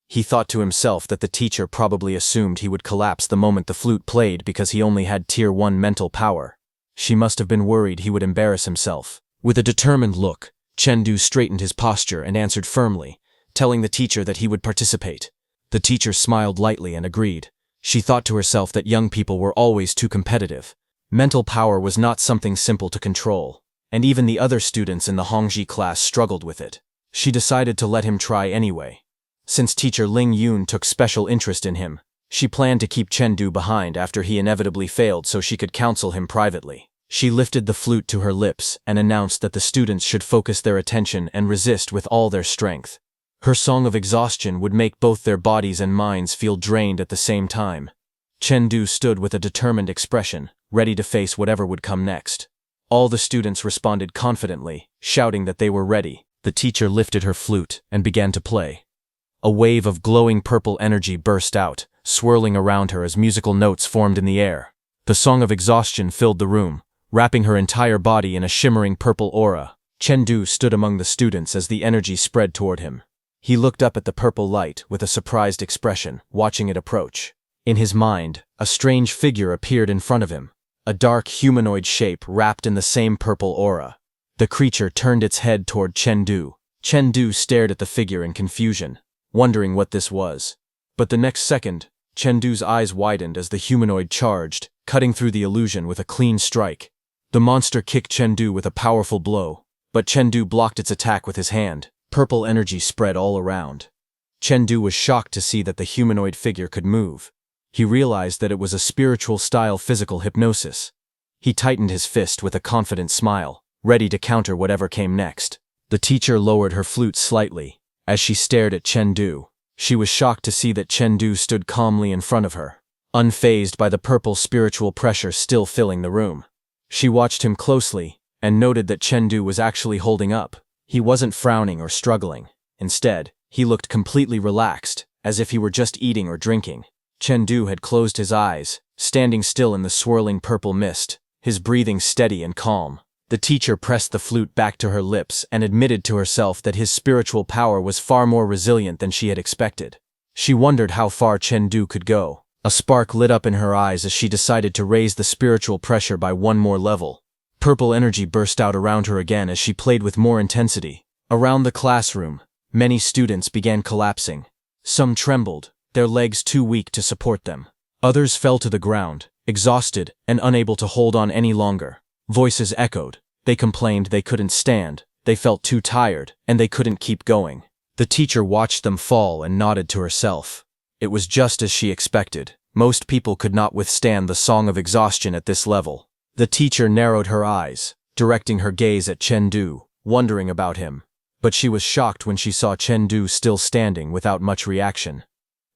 A: He thought to himself that the teacher probably assumed he would collapse the moment the flute played because he only had Tier 1 mental power. She must have been worried he would embarrass himself. With a determined look, Chengdu straightened his posture and answered firmly, telling the teacher that he would participate. The teacher smiled lightly and agreed. She thought to herself that young people were always too competitive. Mental power was not something simple to control, and even the other students in the Hongji class struggled with it. She decided to let him try anyway. Since teacher Ling Yun took special interest in him, she planned to keep Chengdu behind after he inevitably failed so she could counsel him privately. She lifted the flute to her lips and announced that the students should focus their attention and resist with all their strength. Her song of exhaustion would make both their bodies and minds feel drained at the same time. Chengdu stood with a determined expression, ready to face whatever would come next. All the students responded confidently, shouting that they were ready. The teacher lifted her flute and began to play. A wave of glowing purple energy burst out, swirling around her as musical notes formed in the air. The song of exhaustion filled the room, wrapping her entire body in a shimmering purple aura. Chengdu stood among the students as the energy spread toward him. He looked up at the purple light with a surprised expression, watching it approach. In his mind, a strange figure appeared in front of him, a dark humanoid shape wrapped in the same purple aura. The creature turned its head toward Chengdu. Chengdu stared at the figure in confusion, wondering what this was. But the next second, Chengdu's eyes widened as the humanoid charged, cutting through the illusion with a clean strike. The monster kicked Chengdu with a powerful blow, but Chengdu blocked its attack with his hand. Purple energy spread all around. Chengdu was shocked to see that the humanoid figure could move. He realized that it was a spiritual-style physical hypnosis. He tightened his fist with a confident smile, ready to counter whatever came next. The teacher lowered her flute slightly. As she stared at Chengdu, she was shocked to see that Chengdu stood calmly in front of her, unfazed by the purple spiritual pressure still filling the room. She watched him closely and noted that Chengdu was actually holding up. He wasn't frowning or struggling. Instead, he looked completely relaxed, as if he were just eating or drinking. Chengdu had closed his eyes, standing still in the swirling purple mist, his breathing steady and calm. The teacher pressed the flute back to her lips and admitted to herself that his spiritual power was far more resilient than she had expected. She wondered how far Chengdu could go. A spark lit up in her eyes as she decided to raise the spiritual pressure by one more level. Purple energy burst out around her again as she played with more intensity. Around the classroom, many students began collapsing. Some trembled, their legs too weak to support them. Others fell to the ground, exhausted and unable to hold on any longer. Voices echoed. They complained they couldn't stand, they felt too tired, and they couldn't keep going. The teacher watched them fall and nodded to herself. It was just as she expected. Most people could not withstand the song of exhaustion at this level. The teacher narrowed her eyes, directing her gaze at Chengdu, wondering about him. But she was shocked when she saw Chengdu still standing without much reaction.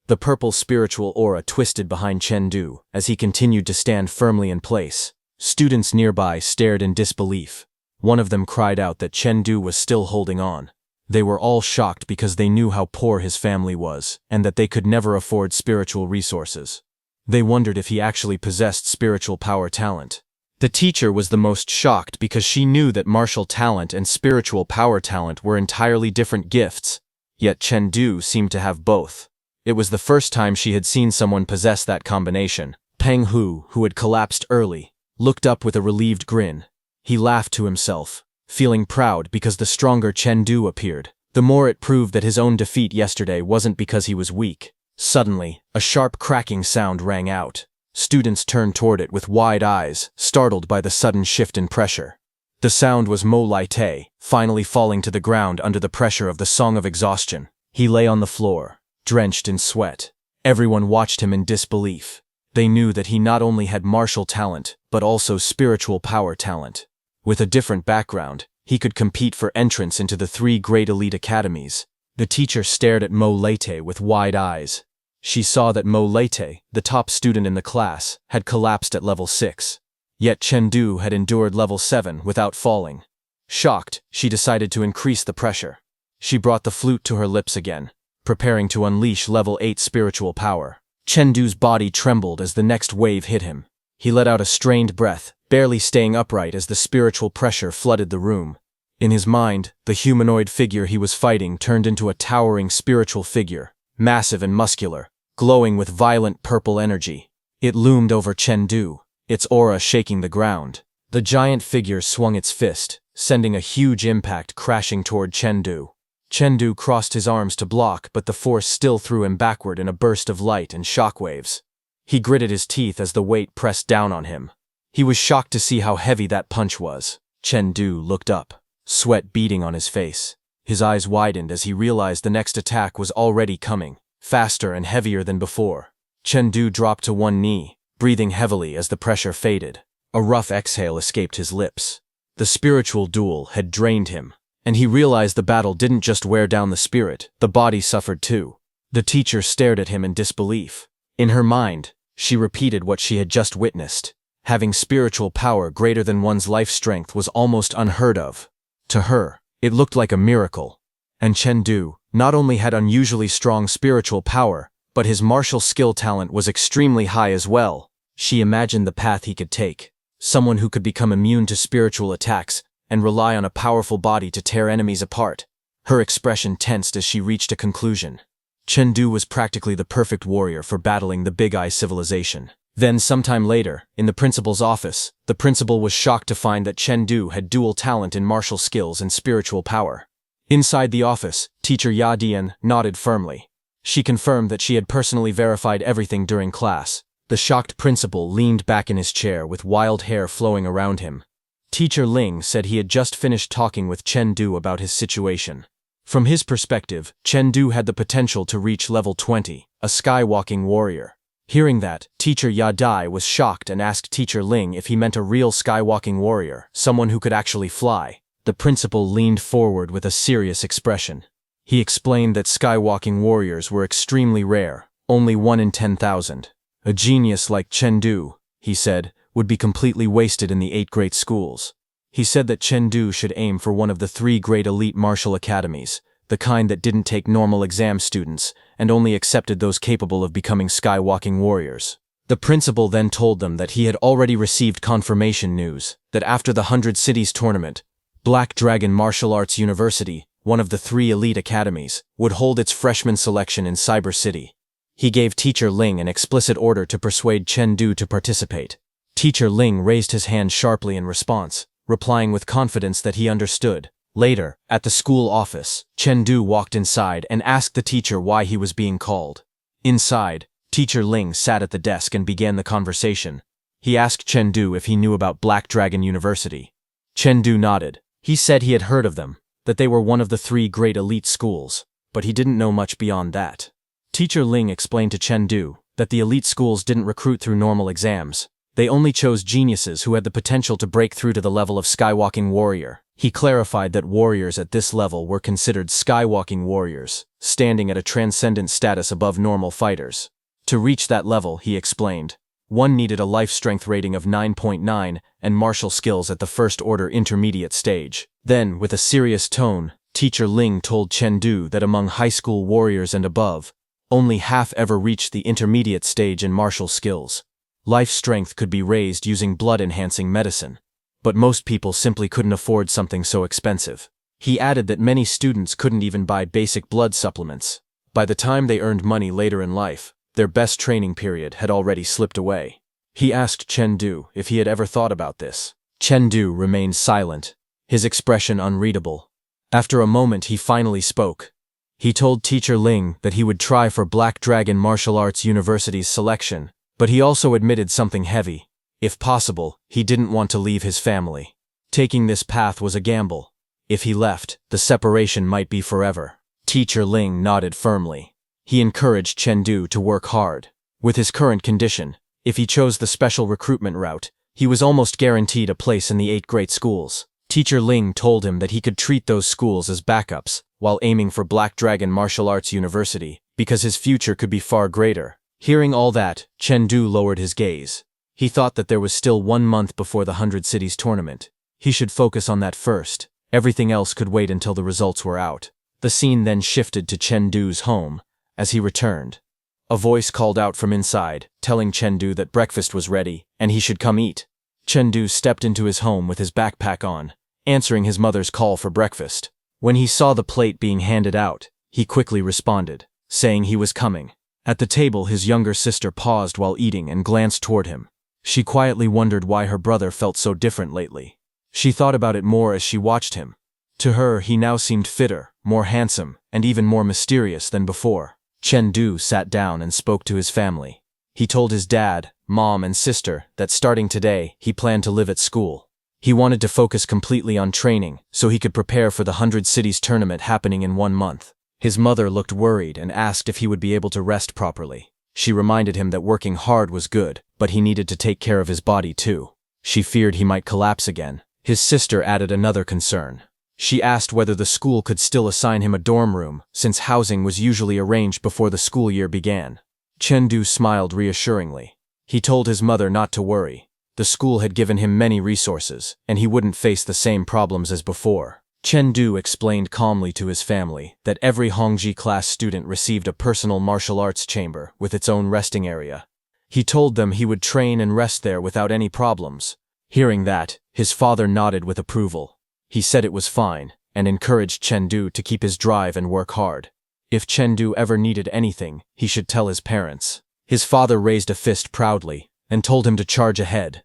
A: The purple spiritual aura twisted behind Chengdu as he continued to stand firmly in place. Students nearby stared in disbelief. One of them cried out that Chengdu was still holding on. They were all shocked because they knew how poor his family was, and that they could never afford spiritual resources. They wondered if he actually possessed spiritual power talent. The teacher was the most shocked because she knew that martial talent and spiritual power talent were entirely different gifts, yet Chengdu seemed to have both. It was the first time she had seen someone possess that combination. Peng Hu, who had collapsed early, looked up with a relieved grin. He laughed to himself, feeling proud because the stronger Chen Du appeared. The more it proved that his own defeat yesterday wasn't because he was weak. Suddenly, a sharp cracking sound rang out. Students turned toward it with wide eyes, startled by the sudden shift in pressure. The sound was Mo Lai-te, finally falling to the ground under the pressure of the Song of Exhaustion. He lay on the floor, drenched in sweat. Everyone watched him in disbelief. They knew that he not only had martial talent, but also spiritual power talent. With a different background, he could compete for entrance into the 3 great elite academies. The teacher stared at Mo Lai-te with wide eyes. She saw that Mo Lai-te, the top student in the class, had collapsed at level 6. Yet Chen Du had endured level 7 without falling. Shocked, she decided to increase the pressure. She brought the flute to her lips again, preparing to unleash level 8 spiritual power. Chen Du's body trembled as the next wave hit him. He let out a strained breath, barely staying upright as the spiritual pressure flooded the room. In his mind, the humanoid figure he was fighting turned into a towering spiritual figure, massive and muscular, glowing with violent purple energy. It loomed over Chen Du, its aura shaking the ground. The giant figure swung its fist, sending a huge impact crashing toward Chen Du. Chen Du crossed his arms to block, but the force still threw him backward in a burst of light and shockwaves. He gritted his teeth as the weight pressed down on him. He was shocked to see how heavy that punch was. Chen Du looked up, sweat beading on his face. His eyes widened as he realized the next attack was already coming, faster and heavier than before. Chen Du dropped to one knee, breathing heavily as the pressure faded. A rough exhale escaped his lips. The spiritual duel had drained him, and he realized the battle didn't just wear down the spirit, the body suffered too. The teacher stared at him in disbelief. In her mind, she repeated what she had just witnessed. Having spiritual power greater than one's life strength was almost unheard of. To her, it looked like a miracle. And Chen Du not only had unusually strong spiritual power, but his martial skill talent was extremely high as well. She imagined the path he could take. Someone who could become immune to spiritual attacks and rely on a powerful body to tear enemies apart. Her expression tensed as she reached a conclusion. Chen Du was practically the perfect warrior for battling the Big Eye civilization. Then, sometime later, in the principal's office, the principal was shocked to find that Chen Du had dual talent in martial skills and spiritual power. Inside the office, teacher Ya Dian nodded firmly. She confirmed that she had personally verified everything during class. The shocked principal leaned back in his chair with wild hair flowing around him. Teacher Ling said he had just finished talking with Chen Du about his situation. From his perspective, Chen Du had the potential to reach level 20, a skywalking warrior. Hearing that, Teacher Ya Dai was shocked and asked Teacher Ling if he meant a real skywalking warrior, someone who could actually fly. The principal leaned forward with a serious expression. He explained that skywalking warriors were extremely rare, only 1 in 10,000. A genius like Chen Du, he said, would be completely wasted in the 8 great schools. He said that Chen Du should aim for one of the 3 great elite martial academies, the kind that didn't take normal exam students and only accepted those capable of becoming skywalking warriors. The principal then told them that he had already received confirmation news that after the 100 Cities tournament, Black Dragon Martial Arts University, one of the 3 elite academies, would hold its freshman selection in Cyber City. He gave Teacher Ling an explicit order to persuade Chen Du to participate. Teacher Ling raised his hand sharply in response, replying with confidence that he understood. Later, at the school office, Chen Du walked inside and asked the teacher why he was being called. Inside, Teacher Ling sat at the desk and began the conversation. He asked Chen Du if he knew about Black Dragon University. Chen Du nodded. He said he had heard of them, that they were one of the 3 great elite schools, but he didn't know much beyond that. Teacher Ling explained to Chen Du that the elite schools didn't recruit through normal exams. They only chose geniuses who had the potential to break through to the level of skywalking warrior. He clarified that warriors at this level were considered skywalking warriors, standing at a transcendent status above normal fighters. To reach that level, he explained, one needed a life strength rating of 9.9 and martial skills at the first order intermediate stage. Then, with a serious tone, Teacher Ling told Chen Du that among high school warriors and above, only half ever reached the intermediate stage in martial skills. Life strength could be raised using blood-enhancing medicine, but most people simply couldn't afford something so expensive. He added that many students couldn't even buy basic blood supplements. By the time they earned money later in life, their best training period had already slipped away. He asked Chengdu if he had ever thought about this. Chengdu remained silent, his expression unreadable. After a moment he finally spoke. He told Teacher Ling that he would try for Black Dragon Martial Arts University's selection, but he also admitted something heavy. If possible, he didn't want to leave his family. Taking this path was a gamble. If he left, the separation might be forever. Teacher Ling nodded firmly. He encouraged Chengdu to work hard. With his current condition, if he chose the special recruitment route, he was almost guaranteed a place in the 8 great schools. Teacher Ling told him that he could treat those schools as backups while aiming for Black Dragon Martial Arts University, because his future could be far greater. Hearing all that, Chengdu lowered his gaze. He thought that there was still 1 month before the 100 Cities tournament. He should focus on that first. Everything else could wait until the results were out. The scene then shifted to Chengdu's home. As he returned, a voice called out from inside, telling Chengdu that breakfast was ready and he should come eat. Chengdu stepped into his home with his backpack on, answering his mother's call for breakfast. When he saw the plate being handed out, he quickly responded, saying he was coming. At the table, his younger sister paused while eating and glanced toward him. She quietly wondered why her brother felt so different lately. She thought about it more as she watched him. To her, he now seemed fitter, more handsome, and even more mysterious than before. Chengdu sat down and spoke to his family. He told his dad, mom, and sister that starting today, he planned to live at school. He wanted to focus completely on training so he could prepare for the 100 Cities tournament happening in 1 month. His mother looked worried and asked if he would be able to rest properly. She reminded him that working hard was good, but he needed to take care of his body too. She feared he might collapse again. His sister added another concern. She asked whether the school could still assign him a dorm room, since housing was usually arranged before the school year began. Chengdu smiled reassuringly. He told his mother not to worry. The school had given him many resources, and he wouldn't face the same problems as before. Chengdu explained calmly to his family that every Hongji class student received a personal martial arts chamber with its own resting area. He told them he would train and rest there without any problems. Hearing that, his father nodded with approval. He said it was fine, and encouraged Chengdu to keep his drive and work hard. If Chengdu ever needed anything, he should tell his parents. His father raised a fist proudly, and told him to charge ahead.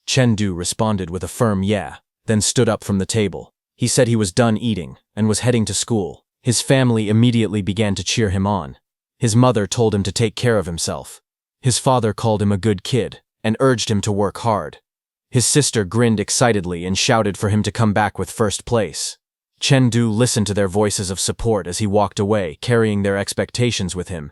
A: Chengdu responded with a firm yeah, then stood up from the table. He said he was done eating, and was heading to school. His family immediately began to cheer him on. His mother told him to take care of himself. His father called him a good kid, and urged him to work hard. His sister grinned excitedly and shouted for him to come back with first place. Chengdu listened to their voices of support as he walked away, carrying their expectations with him.